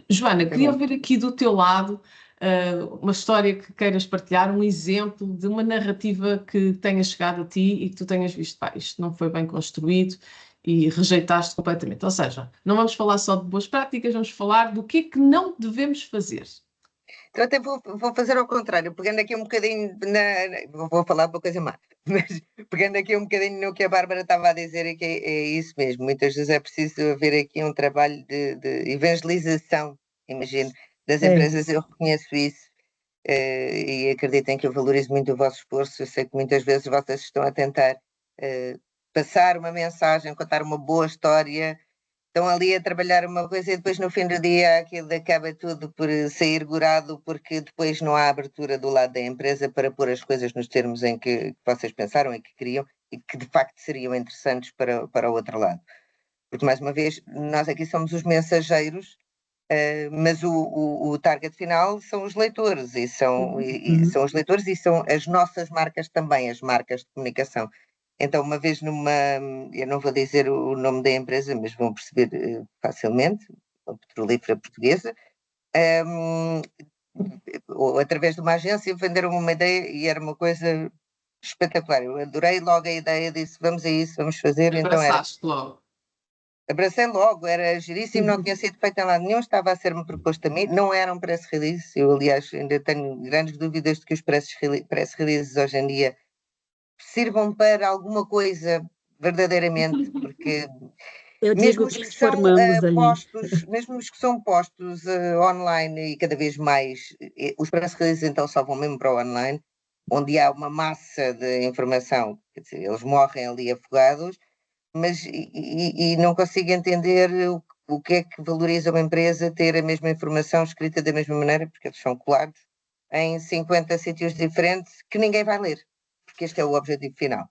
Joana, queria ouvir aqui do teu lado uma história que queiras partilhar, um exemplo de uma narrativa que tenha chegado a ti e que tu tenhas visto, pá, isto não foi bem construído e rejeitaste completamente. Ou seja, não vamos falar só de boas práticas, vamos falar do que é que não devemos fazer. Então até vou fazer ao contrário, pegando aqui um bocadinho vou falar uma coisa má, mas pegando aqui um bocadinho no que a Bárbara estava a dizer, é que é isso mesmo, muitas vezes é preciso haver aqui um trabalho de evangelização, imagino, das É, empresas, eu reconheço isso, e acreditem que eu valorizo muito o vosso esforço. Eu sei que muitas vezes vocês estão a tentar passar uma mensagem, contar uma boa história, estão ali a trabalhar uma coisa e depois no fim do dia aquilo acaba tudo por sair gorado, porque depois não há abertura do lado da empresa para pôr as coisas nos termos em que vocês pensaram e que queriam e que de facto seriam interessantes para o outro lado. Porque, mais uma vez, nós aqui somos os mensageiros, mas o target final são os leitores, e são os leitores e são as nossas marcas também, as marcas de comunicação. Então, uma vez eu não vou dizer o nome da empresa, mas vão perceber facilmente, a Petrolífera Portuguesa, ou através de uma agência, venderam uma ideia e era uma coisa espetacular. Eu adorei logo a ideia, disse, vamos a isso, vamos fazer. Abraçaste logo. Abracei logo, era giríssimo, não tinha sido feito em lado nenhum, estava a ser-me proposto a mim, não era um press release. Eu, aliás, ainda tenho grandes dúvidas de que os press releases hoje em dia sirvam para alguma coisa verdadeiramente, porque Eu mesmo digo os que que são formamos mesmo os que são postos online e cada vez mais, os press releases então só vão mesmo para o online, onde há uma massa de informação, quer dizer, eles morrem ali afogados, mas não consigo entender o que é que valoriza uma empresa ter a mesma informação escrita da mesma maneira, porque eles são colados em 50 sítios diferentes que ninguém vai ler, porque este é o objetivo final.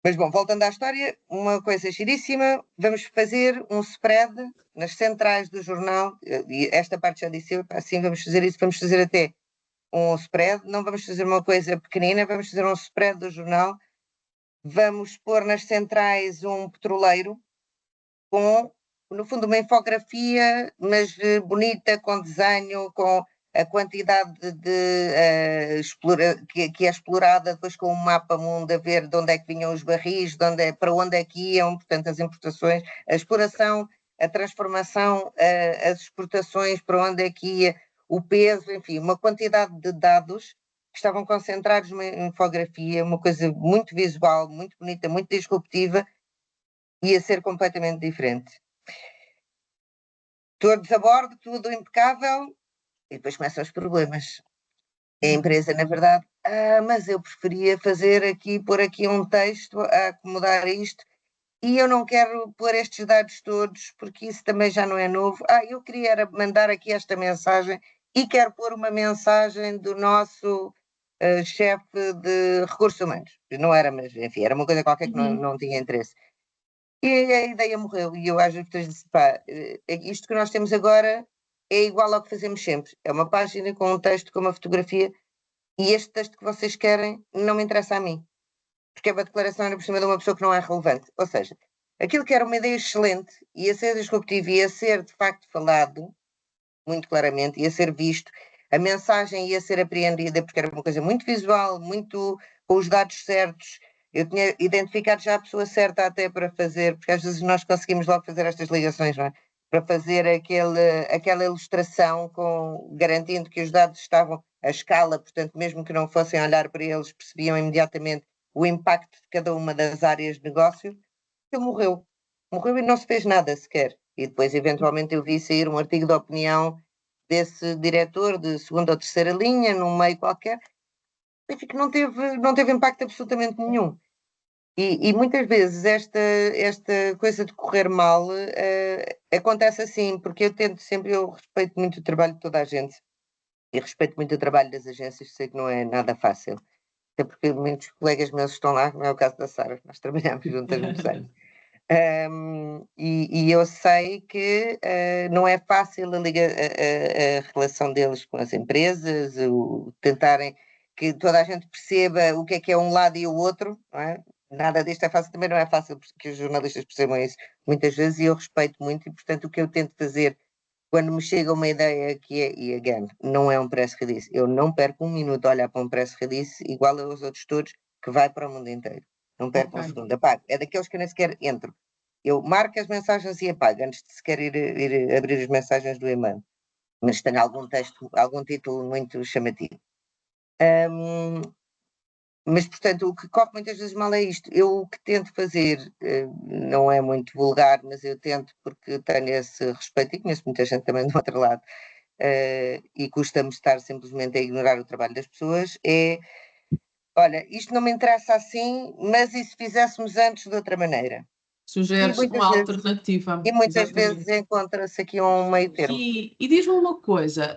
Mas bom, voltando à história, uma coisa giríssima, vamos fazer um spread nas centrais do jornal, e esta parte já disse eu, assim vamos fazer isso, vamos fazer até um spread, não vamos fazer uma coisa pequenina, vamos fazer um spread do jornal. Vamos pôr nas centrais um petroleiro com, no fundo, uma infografia, mas bonita, com desenho, com a quantidade que é explorada, depois com um mapa mundo a ver de onde é que vinham os barris, para onde é que iam, portanto, as importações, a exploração, a transformação, as exportações, para onde é que ia, o peso, enfim, uma quantidade de dados que estavam concentrados numa infografia, uma coisa muito visual, muito bonita, muito disruptiva, ia ser completamente diferente. Todos a bordo, tudo impecável, e depois começam os problemas. A empresa, na verdade, mas eu preferia pôr aqui um texto a acomodar isto, e eu não quero pôr estes dados todos, porque isso também já não é novo. Eu queria mandar aqui esta mensagem, e quero pôr uma mensagem do nosso chefe de recursos humanos. Não era, mas enfim, era uma coisa qualquer que não tinha interesse. E a ideia morreu, e eu às vezes disse, isto que nós temos agora é igual ao que fazemos sempre. É uma página com um texto, com uma fotografia, e este texto que vocês querem não me interessa a mim, porque é uma declaração por cima de uma pessoa que não é relevante. Ou seja, aquilo que era uma ideia excelente, ia ser disruptivo, ia ser de facto falado, muito claramente, ia ser visto, a mensagem ia ser apreendida, porque era uma coisa muito visual, muito com os dados certos. Eu tinha identificado já a pessoa certa até para fazer, porque às vezes nós conseguimos logo fazer estas ligações, não é? Para fazer aquela ilustração, garantindo que os dados estavam à escala, portanto, mesmo que não fossem olhar para eles, percebiam imediatamente o impacto de cada uma das áreas de negócio. Ele morreu. Morreu e não se fez nada sequer. E depois, eventualmente, eu vi sair um artigo de opinião desse diretor de segunda ou terceira linha, num meio qualquer, enfim, que não teve impacto absolutamente nenhum. E muitas vezes esta coisa de correr mal acontece assim, porque eu respeito muito o trabalho de toda a gente, e respeito muito o trabalho das agências, sei que não é nada fácil, até porque muitos colegas meus estão lá, não é o caso da Sara, nós trabalhamos juntas muitos anos. E eu sei que não é fácil a relação deles com as empresas, tentarem que toda a gente perceba o que é um lado e o outro, não é? Nada disto é fácil, também não é fácil que os jornalistas percebam isso muitas vezes, e eu respeito muito, e portanto o que eu tento fazer quando me chega uma ideia que é, e again, não é um press release, eu não perco um minuto a olhar para um press release igual aos outros todos, que vai para o mundo inteiro. Não perco um segundo, apago. É daqueles que eu nem sequer entro. Eu marco as mensagens e apago, antes de sequer ir abrir as mensagens do e-mail. Mas tenho algum texto, algum título muito chamativo. Mas, portanto, o que corre muitas vezes mal é isto. Eu o que tento fazer, não é muito vulgar, mas eu tento, porque tenho esse respeito, e conheço muita gente também do outro lado, e custa-me estar simplesmente a ignorar o trabalho das pessoas, é, olha, isto não me interessa assim, mas e se fizéssemos antes de outra maneira? Sugeres uma alternativa. E muitas Exatamente. vezes encontra-se aqui um meio termo. E diz-me uma coisa,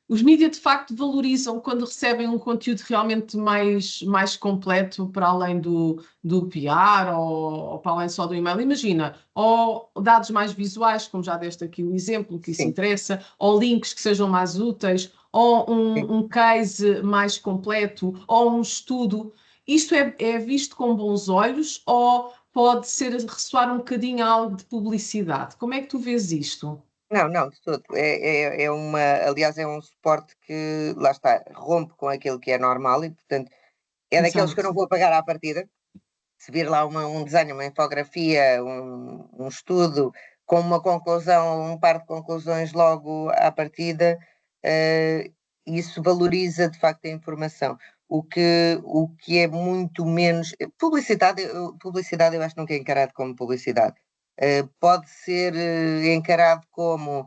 os mídias de facto valorizam quando recebem um conteúdo realmente mais completo para além do PR ou para além só do e-mail. Imagina, ou dados mais visuais, como já deste aqui o exemplo, que isso Sim. interessa, ou links que sejam mais úteis, ou um case mais completo, ou um estudo. Isto é visto com bons olhos ou pode ressoar um bocadinho algo de publicidade? Como é que tu vês isto? Não, de todo. Aliás, é um suporte que, lá está, rompe com aquilo que é normal e, portanto, é daqueles que eu não vou pagar à partida. Se vir lá um desenho, uma infografia, um estudo com uma conclusão, um par de conclusões logo à partida, isso valoriza de facto a informação. O que é muito menos. Publicidade eu acho que nunca é encarado como publicidade. Pode ser encarado como.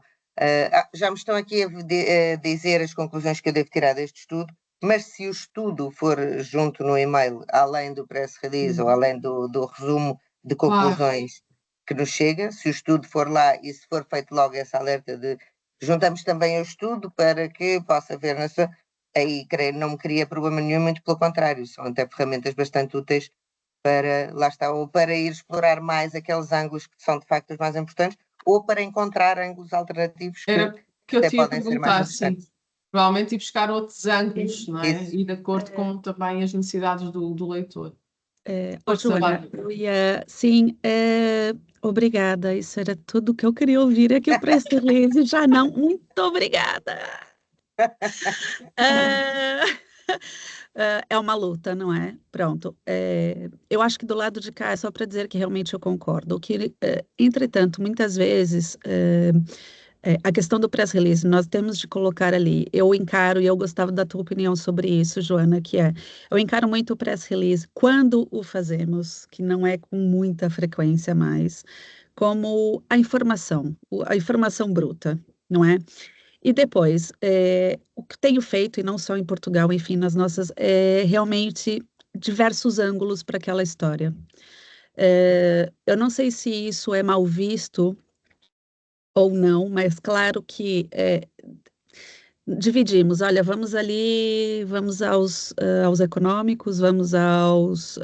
Já me estão aqui a dizer as conclusões que eu devo tirar deste estudo, mas se o estudo for junto no e-mail, além do press release ou além do resumo de conclusões que nos chega, se o estudo for lá e se for feito logo essa alerta de juntamos também o estudo para que possa ver na sua. Aí não me cria problema nenhum, muito pelo contrário, são até ferramentas bastante úteis para, lá está, ou para ir explorar mais aqueles ângulos que são de facto os mais importantes, ou para encontrar ângulos alternativos que eu até te ia podem ser mais perguntar, sim. interessantes. Provavelmente ir buscar outros ângulos, não é? Isso. E de acordo com também as necessidades do leitor. Joana, sim, obrigada, isso era tudo que eu queria ouvir, é que o press release já não, muito obrigada. É uma luta, não é? Pronto. Eu acho que do lado de cá, é só para dizer que realmente eu concordo, que, entretanto, muitas vezes, a questão do press release, nós temos de colocar ali, eu encaro, e eu gostava da tua opinião sobre isso, Joana, eu encaro muito o press release quando o fazemos, que não é com muita frequência mais, como a informação bruta, não é? E depois, o que tenho feito, e não só em Portugal, enfim, nas nossas, realmente diversos ângulos para aquela história. Eu não sei se isso é mal visto ou não, mas claro que dividimos, olha, vamos ali, vamos aos econômicos, vamos aos,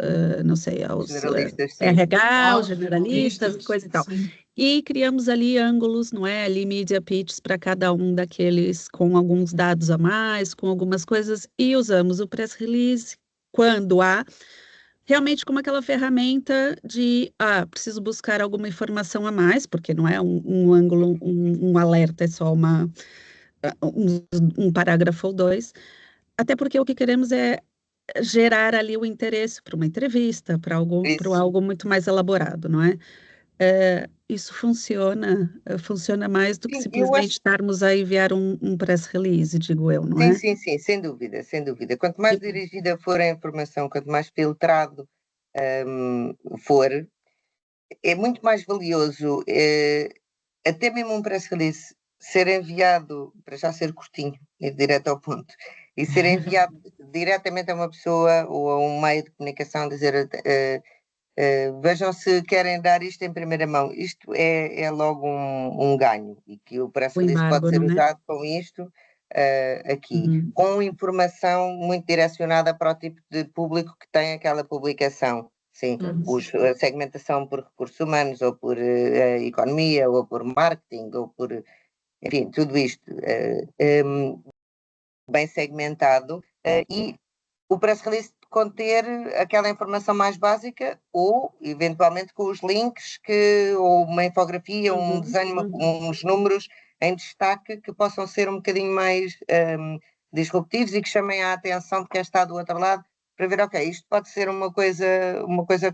não sei, aos Generalistas, sim. RH, aos generalistas, coisa e tal. Sim. E criamos ali ângulos, não é? Ali media pitches para cada um daqueles, com alguns dados a mais, com algumas coisas, e usamos o press release quando há, realmente como aquela ferramenta de, preciso buscar alguma informação a mais, porque não é um ângulo, um alerta, é só um parágrafo ou dois, até porque o que queremos é gerar ali o interesse para uma entrevista, para algo muito mais elaborado, não é? Isso funciona mais do que Sim, simplesmente estarmos a enviar um press release, digo eu, não é? Sim, sem dúvida, sem dúvida. Quanto mais dirigida for a informação, quanto mais filtrado for, é muito mais valioso, até mesmo um press release ser enviado, para já ser curtinho e direto ao ponto, e ser enviado diretamente a uma pessoa ou a um meio de comunicação, dizer vejam se querem dar isto em primeira mão. Isto é logo um ganho, e que o press release pode ser usado com isto aqui, com informação muito direcionada para o tipo de público que tem aquela publicação. Sim, a segmentação por recursos humanos, ou por economia, ou por marketing, ou por, enfim, tudo isto bem segmentado, e o press release conter aquela informação mais básica, ou eventualmente com os links, ou uma infografia, um desenho, uns números em destaque que possam ser um bocadinho mais disruptivos e que chamem a atenção de quem está do outro lado, para ver, ok, isto pode ser uma coisa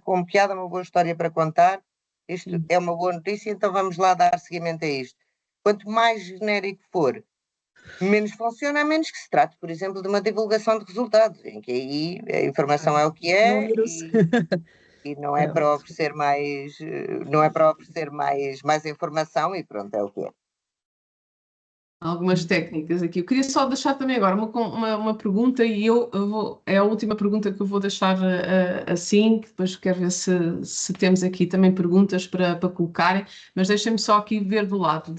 com piada, uma boa história para contar, isto é uma boa notícia, então vamos lá dar seguimento a isto. Quanto mais genérico for, menos funciona, a menos que se trate, por exemplo, de uma divulgação de resultados, em que aí a informação é o que é e não é para oferecer mais informação, e pronto, é o que é. algumas técnicas aqui. Eu queria só deixar também agora uma pergunta, e é a última pergunta que eu vou deixar assim, que depois quero ver se temos aqui também perguntas para colocarem, mas deixem-me só aqui ver do lado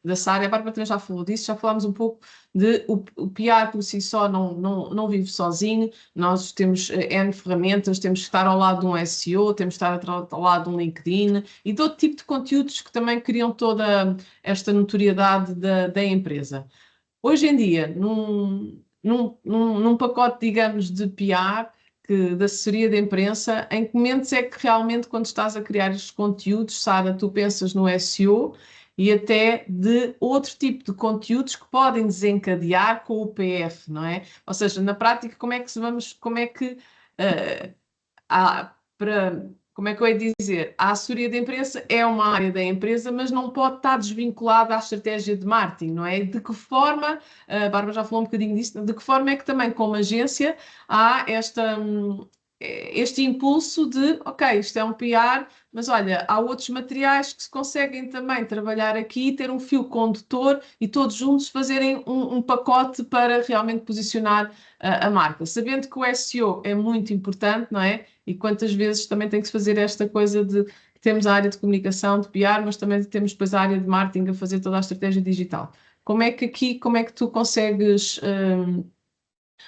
da Sara. A Bárbara também já falou disso, já falámos um pouco de o PR por si só não vive sozinho. Nós temos N ferramentas, temos que estar ao lado de um SEO, temos que estar ao lado de um LinkedIn e todo tipo de conteúdos que também criam toda esta notoriedade da empresa. Hoje em dia, num pacote, digamos, de PR, de assessoria de imprensa, em que momentos é que realmente, quando estás a criar estes conteúdos, Sara, tu pensas no SEO e até de outro tipo de conteúdos que podem desencadear com o PF, não é? Ou seja, na prática, como é que como é que eu ia dizer? A assessoria de imprensa é uma área da empresa, mas não pode estar desvinculada à estratégia de marketing, não é? De que forma, a Bárbara já falou um bocadinho disso, de que forma é que também, como agência, há este impulso de, ok, isto é um PR, mas olha, há outros materiais que se conseguem também trabalhar aqui, ter um fio condutor e todos juntos fazerem um pacote para realmente posicionar a marca. Sabendo que o SEO é muito importante, não é? E quantas vezes também tem que se fazer esta coisa de temos a área de comunicação, de PR, mas também temos depois a área de marketing a fazer toda a estratégia digital. Como é que tu consegues,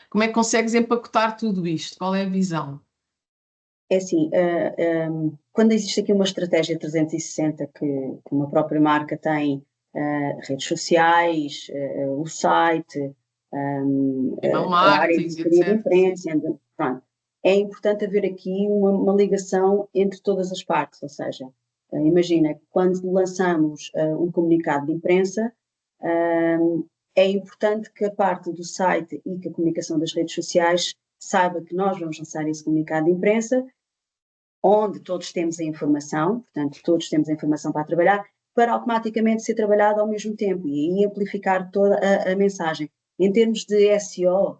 como é que consegues empacotar tudo isto? Qual é a visão? É assim, quando existe aqui uma estratégia 360 que uma própria marca tem, redes sociais, o site, Email a área de marketing, assessoria de etc. imprensa, pronto. É importante haver aqui uma ligação entre todas as partes, ou seja, imagina, quando lançamos um comunicado de imprensa, é importante que a parte do site e que a comunicação das redes sociais saiba que nós vamos lançar esse comunicado de imprensa, onde todos temos a informação, portanto, todos temos a informação para trabalhar, para automaticamente ser trabalhada ao mesmo tempo e aí amplificar toda a mensagem. Em termos de SEO,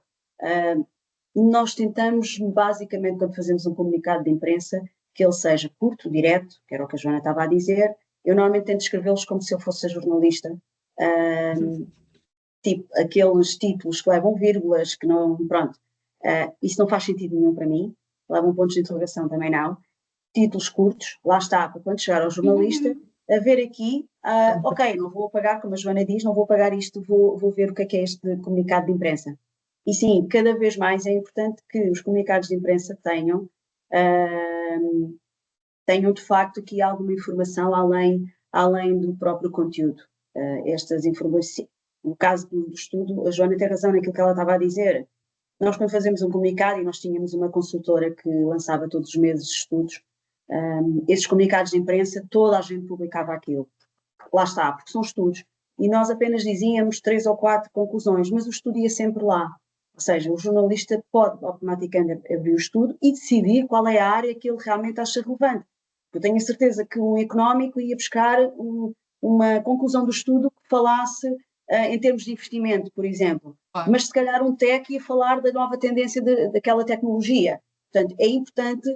nós tentamos, basicamente, quando fazemos um comunicado de imprensa, que ele seja curto, direto, que era o que a Joana estava a dizer. Eu normalmente tento escrevê-los como se eu fosse jornalista, tipo aqueles títulos que levam vírgulas, que não, pronto, isso não faz sentido nenhum para mim, levam pontos de interrogação também não. Títulos curtos, lá está, para quando chegar ao jornalista, a ver aqui, ok, não vou apagar, como a Joana diz, não vou apagar isto, vou ver o que é este comunicado de imprensa. E sim, cada vez mais é importante que os comunicados de imprensa tenham de facto aqui alguma informação além do próprio conteúdo. Estas informações, no caso do estudo, a Joana tem razão naquilo que ela estava a dizer. Nós, quando fazemos um comunicado, e nós tínhamos uma consultora que lançava todos os meses estudos, esses comunicados de imprensa, toda a gente publicava aquilo. Lá está, porque são estudos. E nós apenas dizíamos 3 ou 4 conclusões, mas o estudo ia sempre lá. Ou seja, o jornalista pode automaticamente abrir o estudo e decidir qual é a área que ele realmente acha relevante. Eu tenho a certeza que um económico ia buscar uma conclusão do estudo que falasse em termos de investimento, por exemplo. Mas se calhar um tech ia falar da nova tendência daquela tecnologia. Portanto, é importante,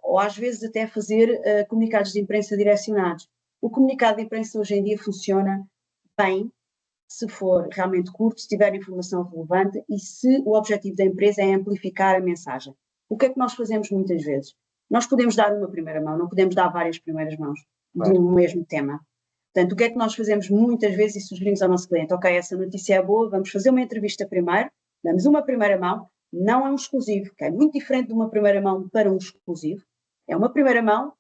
ou às vezes até fazer comunicados de imprensa direcionados. O comunicado de imprensa hoje em dia funciona bem, se for realmente curto, se tiver informação relevante e se o objetivo da empresa é amplificar a mensagem. O que é que nós fazemos muitas vezes? Nós podemos dar uma primeira mão, não podemos dar várias primeiras mãos do mesmo tema. Portanto, o que é que nós fazemos muitas vezes e sugerimos ao nosso cliente? Ok, essa notícia é boa, vamos fazer uma entrevista primeiro, damos uma primeira mão, não é um exclusivo, que é muito diferente de uma primeira mão para um exclusivo. É uma primeira mão,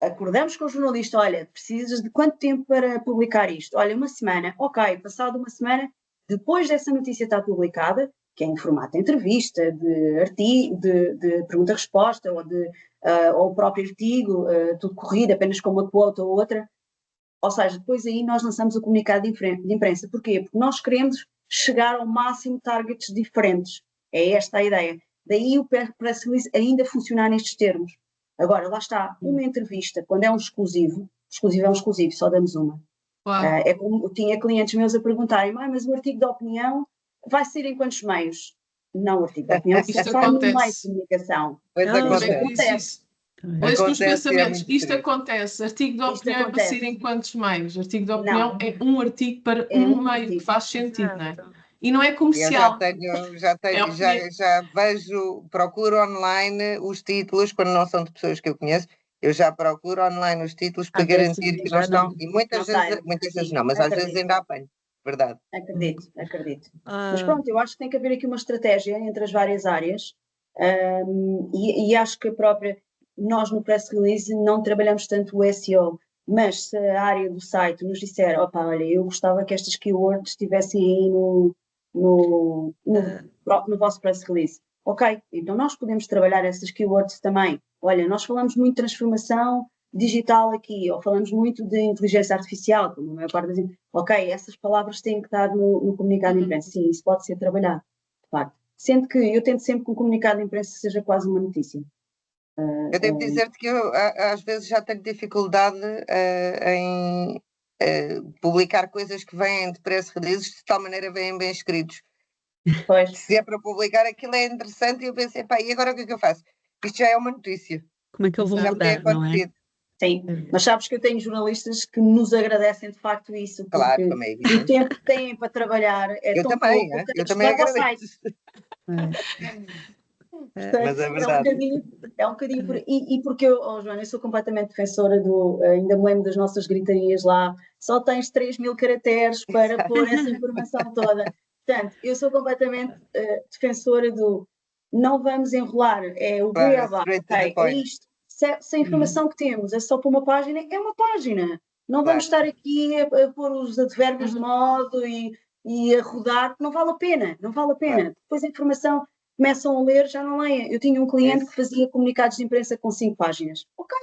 acordamos com o jornalista, olha, precisas de quanto tempo para publicar isto? Olha, uma semana. Ok, passado uma semana, depois dessa notícia estar publicada, que é em formato de entrevista, de artigo, de pergunta-resposta, ou o próprio artigo, tudo corrido, apenas com uma quote ou outra. Ou seja, depois aí nós lançamos o comunicado de imprensa. Porquê? Porque nós queremos chegar ao máximo de targets diferentes. É esta a ideia. Daí o press release ainda funcionar nestes termos. Agora, lá está, uma entrevista, quando é um exclusivo é um exclusivo, só damos uma. É como eu tinha clientes meus a perguntarem, mas o artigo de opinião vai ser em quantos meios? Não, o artigo de opinião só sai no meio de comunicação. Pois acontece. Leis com os Acontece, é pensamentos. muito Isto triste. acontece. Artigo de Isto opinião é para acontece. ser em quantos meios? Artigo de opinião Não, é um artigo para é um um meio, que artigo. faz sentido, não é? Exato. E não é Eu comercial. É opinião. já vejo, procuro online os títulos, quando não são de pessoas que eu conheço, eu já procuro online os títulos para Às vezes garantir que não já estão, não. e Não muitas sai. vezes Sim, não, mas às vezes acredito. ainda apanho, verdade. Acredito. Mas Ah, pronto, eu acho que tem que haver aqui uma estratégia entre as várias áreas, e acho que nós no press release não trabalhamos tanto o SEO, mas se a área do site nos disser, opa, olha, eu gostava que estas keywords estivessem aí no vosso press release. Ok, então nós podemos trabalhar essas keywords também. Olha, nós falamos muito de transformação digital aqui, ou falamos muito de inteligência artificial, como a maior parte das ok, essas palavras têm que estar no comunicado de imprensa. Sim, isso pode ser trabalhado, de facto. Sendo que eu tento sempre que o comunicado de imprensa seja quase uma notícia. Eu devo dizer-te que eu às vezes já tenho dificuldade em publicar coisas que vêm de press releases, de tal maneira vêm bem escritos. Pois, Se é para publicar, aquilo é interessante e eu pensei, pá, e agora o que é que eu faço? Isto já é uma notícia, como é que eu vou já me tem mudar, não é? acontecido. sim. Mas sabes que eu tenho jornalistas que nos agradecem de facto isso, Claro, porque como é o evidente. tempo que têm para trabalhar é Eu tão também, pouco que têm eu que também estudar ao site. agradeço. Mas Portanto, é é um verdade. bocadinho por. E porque Joana, eu sou completamente defensora ainda me lembro das nossas gritarias lá, só tens 3.000 caracteres para pôr essa informação toda. Portanto, eu sou completamente defensora do não vamos enrolar, é o Claro, beabá, straight to the ok, é point. isto. Se a informação que temos é só para uma página, é uma página. Não vamos Claro. estar aqui a pôr os advérbios de modo e a rodar, não vale a pena, não vale a pena. Claro. Depois a informação começam a ler, já não leem. Eu tinha um cliente Isso. que fazia comunicados de imprensa com 5 páginas. Ok,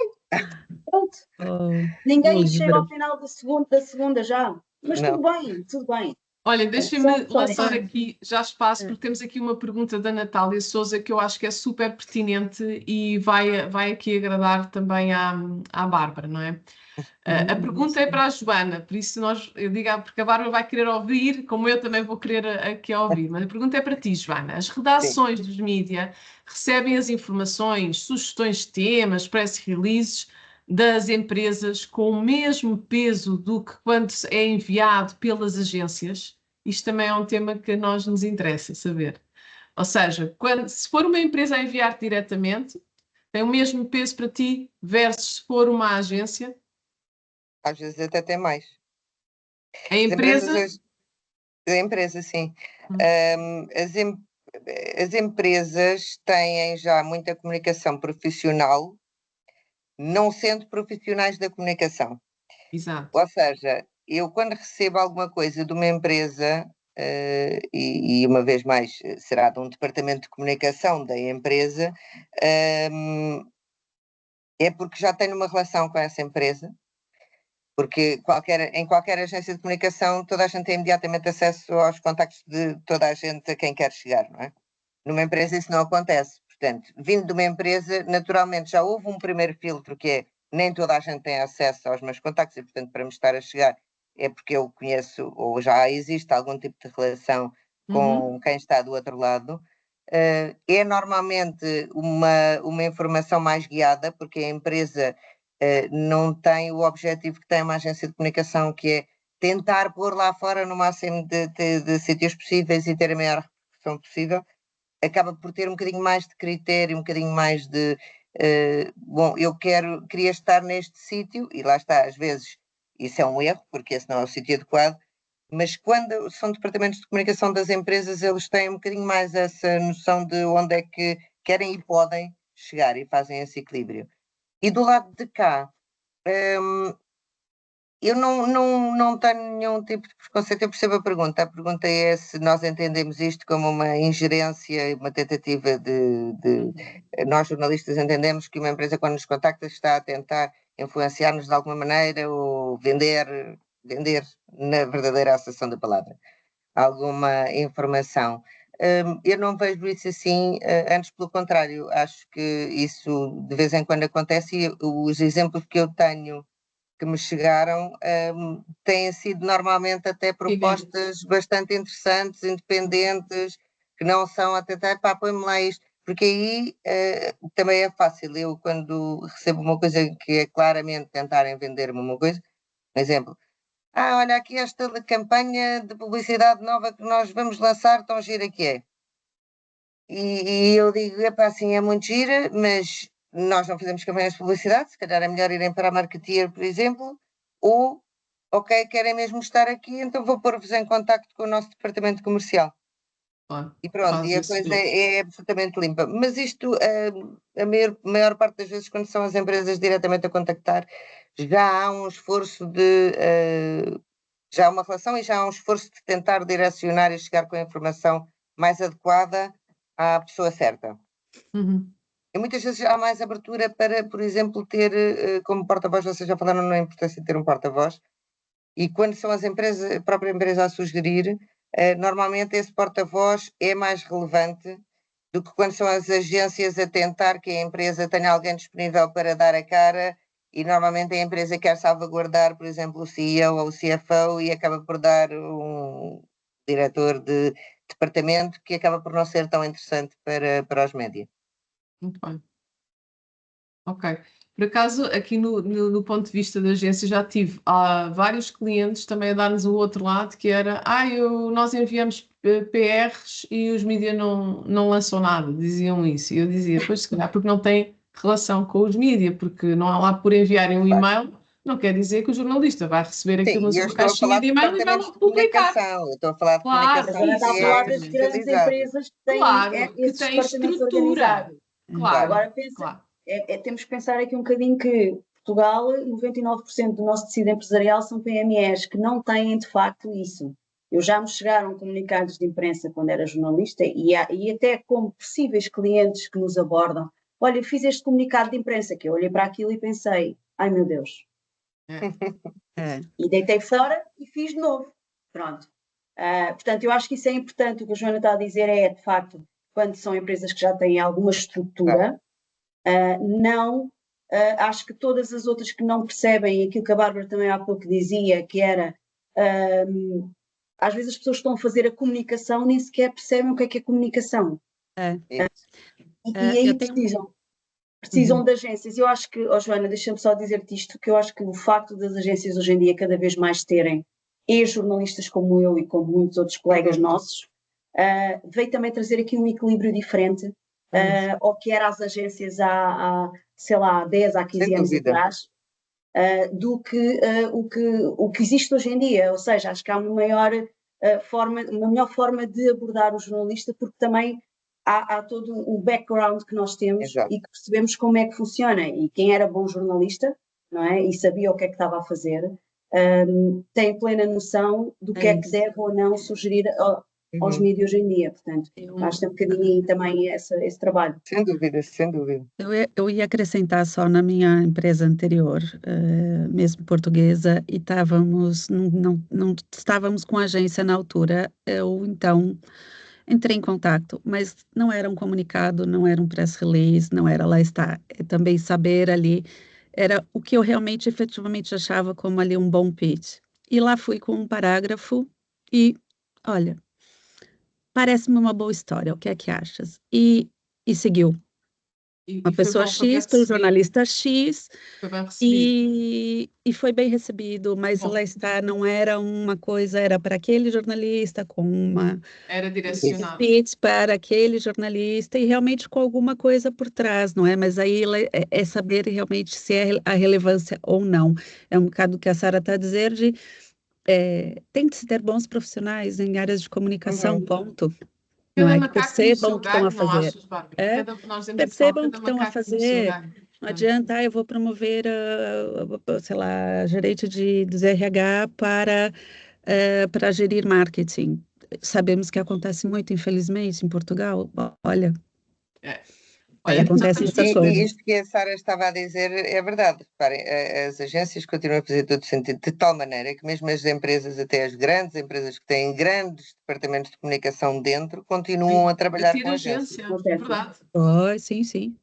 pronto. Oh, o Ninguém chega ao livro. final da segunda já. Mas Não. tudo bem. Olha, Só deixem-me lançar podem. aqui já espaço, porque temos aqui uma pergunta da Natália Souza que eu acho que é super pertinente e vai aqui agradar também à Bárbara, não é? A pergunta é para a Joana, por isso eu digo, porque a Bárbara vai querer ouvir, como eu também vou querer aqui ouvir, mas a pergunta é para ti, Joana. As Sim. redações dos mídia recebem as informações, sugestões de temas, press releases das empresas com o mesmo peso do que quando é enviado pelas agências? Isto também é um tema que a nós nos interessa saber. Ou seja, se for uma empresa a enviar diretamente, tem o mesmo peso para ti versus se for uma agência? Às vezes até tem mais. A As empresas empresa? hoje, a empresa, sim. As, as empresas têm já muita comunicação profissional, não sendo profissionais da comunicação. Exato. Ou seja, eu quando recebo alguma coisa de uma empresa, e uma vez mais será de um departamento de comunicação da empresa, é porque já tenho uma relação com essa empresa, porque em qualquer agência de comunicação toda a gente tem imediatamente acesso aos contactos de toda a gente a quem quer chegar, não é? Numa empresa isso não acontece. Portanto, vindo de uma empresa, naturalmente já houve um primeiro filtro que é nem toda a gente tem acesso aos meus contactos e, portanto, para me estar a chegar é porque eu conheço ou já existe algum tipo de relação com quem está do outro lado. É normalmente uma informação mais guiada, porque a empresa não tem o objetivo que tem uma agência de comunicação, que é tentar pôr lá fora no máximo de sítios possíveis e ter a maior repercussão possível. Acaba por ter um bocadinho mais de critério, um bocadinho mais de bom, queria estar neste sítio, e lá está, às vezes isso é um erro, porque esse não é o sítio adequado, mas quando são departamentos de comunicação das empresas, eles têm um bocadinho mais essa noção de onde é que querem e podem chegar e fazem esse equilíbrio. E do lado de cá, eu não tenho nenhum tipo de preconceito, eu percebo a pergunta. A pergunta é se nós entendemos isto como uma ingerência, uma tentativa de. Nós, jornalistas, entendemos que uma empresa, quando nos contacta, está a tentar influenciar-nos de alguma maneira ou vender na verdadeira acessão da palavra, alguma informação. Eu não vejo isso assim, antes pelo contrário, acho que isso de vez em quando acontece e os exemplos que eu tenho que me chegaram têm sido normalmente até propostas bastante interessantes, independentes, que não são a tentar, pá, põe-me lá isto. porque aí também é fácil. Eu, quando recebo uma coisa que é claramente tentarem vender-me uma coisa, por exemplo, olha, aqui esta campanha de publicidade nova que nós vamos lançar, tão gira que é. E eu digo, epá, assim, é muito gira, mas nós não fazemos campanhas de publicidade, se calhar é melhor irem para a Marketeer, por exemplo, ou, ok, querem mesmo estar aqui, então vou pôr-vos em contacto com o nosso departamento comercial. Claro, E pronto, faz e a esse coisa filtro. é absolutamente limpa. Mas isto, a maior parte das vezes, quando são as empresas diretamente a contactar, já há um esforço já há uma relação e já há um esforço de tentar direcionar e chegar com a informação mais adequada à pessoa certa. Uhum. E muitas vezes há mais abertura para, por exemplo, ter como porta-voz, vocês já falaram na importância de ter um porta-voz, e quando são as empresas, a própria empresa a sugerir, normalmente esse porta-voz é mais relevante do que quando são as agências a tentar que a empresa tenha alguém disponível para dar a cara, e normalmente a empresa quer salvaguardar, por exemplo, o CEO ou o CFO e acaba por dar um diretor de departamento que acaba por não ser tão interessante para os médias. Muito bem. Ok. Por acaso, aqui no ponto de vista da agência, já tive vários clientes também a dar-nos o outro lado, que era, nós enviamos PRs e os mídias não lançam nada, diziam isso. E eu dizia, pois se calhar porque não tem relação com os mídias, porque não há lá por enviarem um e-mail, não quer dizer que o jornalista vai receber aquilo na Sim, eu sua estou a caixinha falar de de e-mail e vai departamentos logo de publicar. comunicação, eu estou a falar de Claro, Mas comunicação ela está a que é falar das exatamente. grandes especializado. empresas que têm Claro, que esses tem departamentos estrutura. organizados. Claro, Agora pensa, claro. temos que pensar aqui um bocadinho que Portugal, 99% do nosso tecido empresarial são PMEs que não têm de facto isso. Eu já me chegaram comunicados de imprensa quando era jornalista e até como possíveis clientes que nos abordam. Olha, eu fiz este comunicado de imprensa, que eu olhei para aquilo e pensei, ai meu Deus. É. E deitei fora e fiz de novo. Pronto. Portanto, eu acho que isso é importante. O que a Joana está a dizer é, de facto, quando são empresas que já têm alguma estrutura, acho que todas as outras que não percebem aquilo que a Bárbara também há pouco dizia, que era às vezes as pessoas estão a fazer a comunicação nem sequer percebem o que é comunicação. E aí Eu tenho... precisam de agências. Eu acho que, Joana, deixa-me só dizer-te isto, que eu acho que o facto das agências hoje em dia cada vez mais terem ex-jornalistas como eu e como muitos outros colegas nossos, veio também trazer aqui um equilíbrio diferente ao que era as agências sei lá, 10, há 15 anos atrás, do que o que existe hoje em dia. Ou seja, acho que há uma melhor forma de abordar o jornalista, porque também há todo o background que nós temos. Exato. E que percebemos como é que funciona. E quem era bom jornalista, não é? E sabia o que é que estava a fazer, tem plena noção do que é que deve ou não sugerir aos mídias hoje em dia. Portanto, acho que tem um bocadinho também esse trabalho. Sem dúvida, sem dúvida. Eu ia acrescentar só na minha empresa anterior, mesmo portuguesa, e não estávamos com a agência na altura. Eu, então, entrei em contato, mas não era um comunicado, não era um press release, não era lá está. É também saber ali, era o que eu realmente, efetivamente, achava como ali um bom pitch. E lá fui com um parágrafo e, olha, parece-me uma boa história, o que é que achas? E seguiu. Uma pessoa X para o jornalista X e foi bem recebido, mas lá está, não era uma coisa, era para aquele jornalista com era direcionado para aquele jornalista e realmente com alguma coisa por trás, não é? Mas aí é saber realmente se é a relevância ou não. É um bocado o que a Sara está a dizer de tem de se ter bons profissionais em áreas de comunicação, ponto. Não é? Que percebam o que estão a fazer. Percebam o que estão a fazer. Não adianta, eu vou promover, sei lá, gerente dos RH para gerir marketing. Sabemos que acontece muito, infelizmente, em Portugal. Olha, acontecem essas coisas. E isto que a Sara estava a dizer é verdade. Reparem, as agências continuam a fazer todo sentido, de tal maneira que mesmo as empresas, até as grandes empresas que têm grandes departamentos de comunicação dentro, continuam a trabalhar com agências. Verdade. Sim, sim.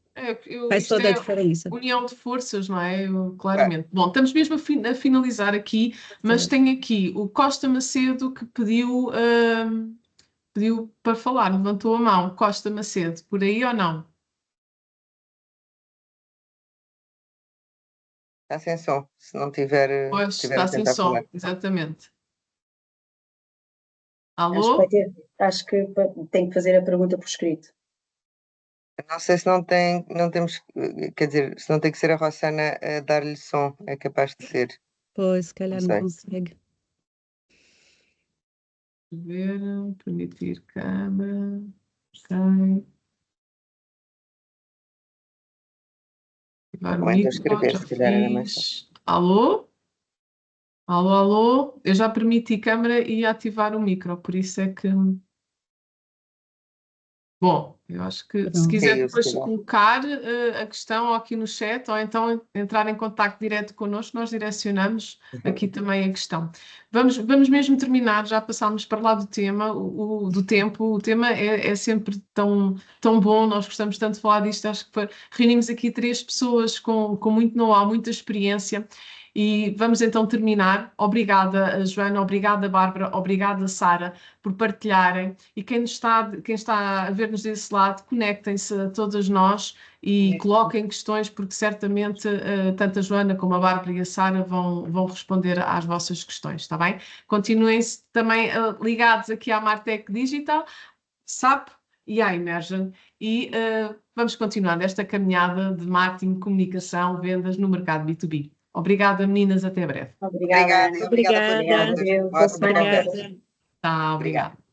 Faz toda a diferença. União de forças, não é? Claramente. Bom, estamos mesmo a finalizar aqui, mas tenho aqui o Costa Macedo que pediu pediu para falar, levantou a mão. Costa Macedo, por aí ou não? Está sem som, se não tiver, Pois, tiver a está sem tentar som, falar. exatamente. Acho que, Alô? acho que tem que fazer a pergunta por escrito. Não sei se não temos, quer dizer, se não tem que ser a Rossana a dar-lhe som, é capaz de ser. Pois, se calhar Não não sei. consegue. Ver, permitir câmera. Ok. Ativar o Ou então micro, escrever, já se calhar era mais fácil. fiz. Alô? Alô, alô? Eu já permiti câmera e ativar o micro, por isso é que... Bom, eu acho que se Pronto. quiser Caiu, se depois calhar. colocar a questão aqui no chat ou então entrar em contacto direto connosco, nós direcionamos aqui também a questão. Vamos mesmo terminar, já passámos para lá do tema, do tempo. O tema é sempre tão bom, nós gostamos tanto de falar disto. Acho que reunimos aqui 3 pessoas com muito know-how, muita experiência. E vamos então terminar. Obrigada, Joana, obrigada, Bárbara, obrigada, Sara, por partilharem. E quem está a ver-nos desse lado, conectem-se a todas nós e coloquem questões, porque certamente tanto a Joana como a Bárbara e a Sara vão responder às vossas questões, está bem? Continuem-se também ligados aqui à Martech Digital, SAP e à Emergent. E vamos continuar esta caminhada de marketing, comunicação, vendas no mercado B2B. Obrigada, meninas, até breve. Obrigada, Ana. Obrigada por Obrigada. tudo. Adeus, boa Ótima semana a conversa. todos. Tá, Obrigada. obrigada.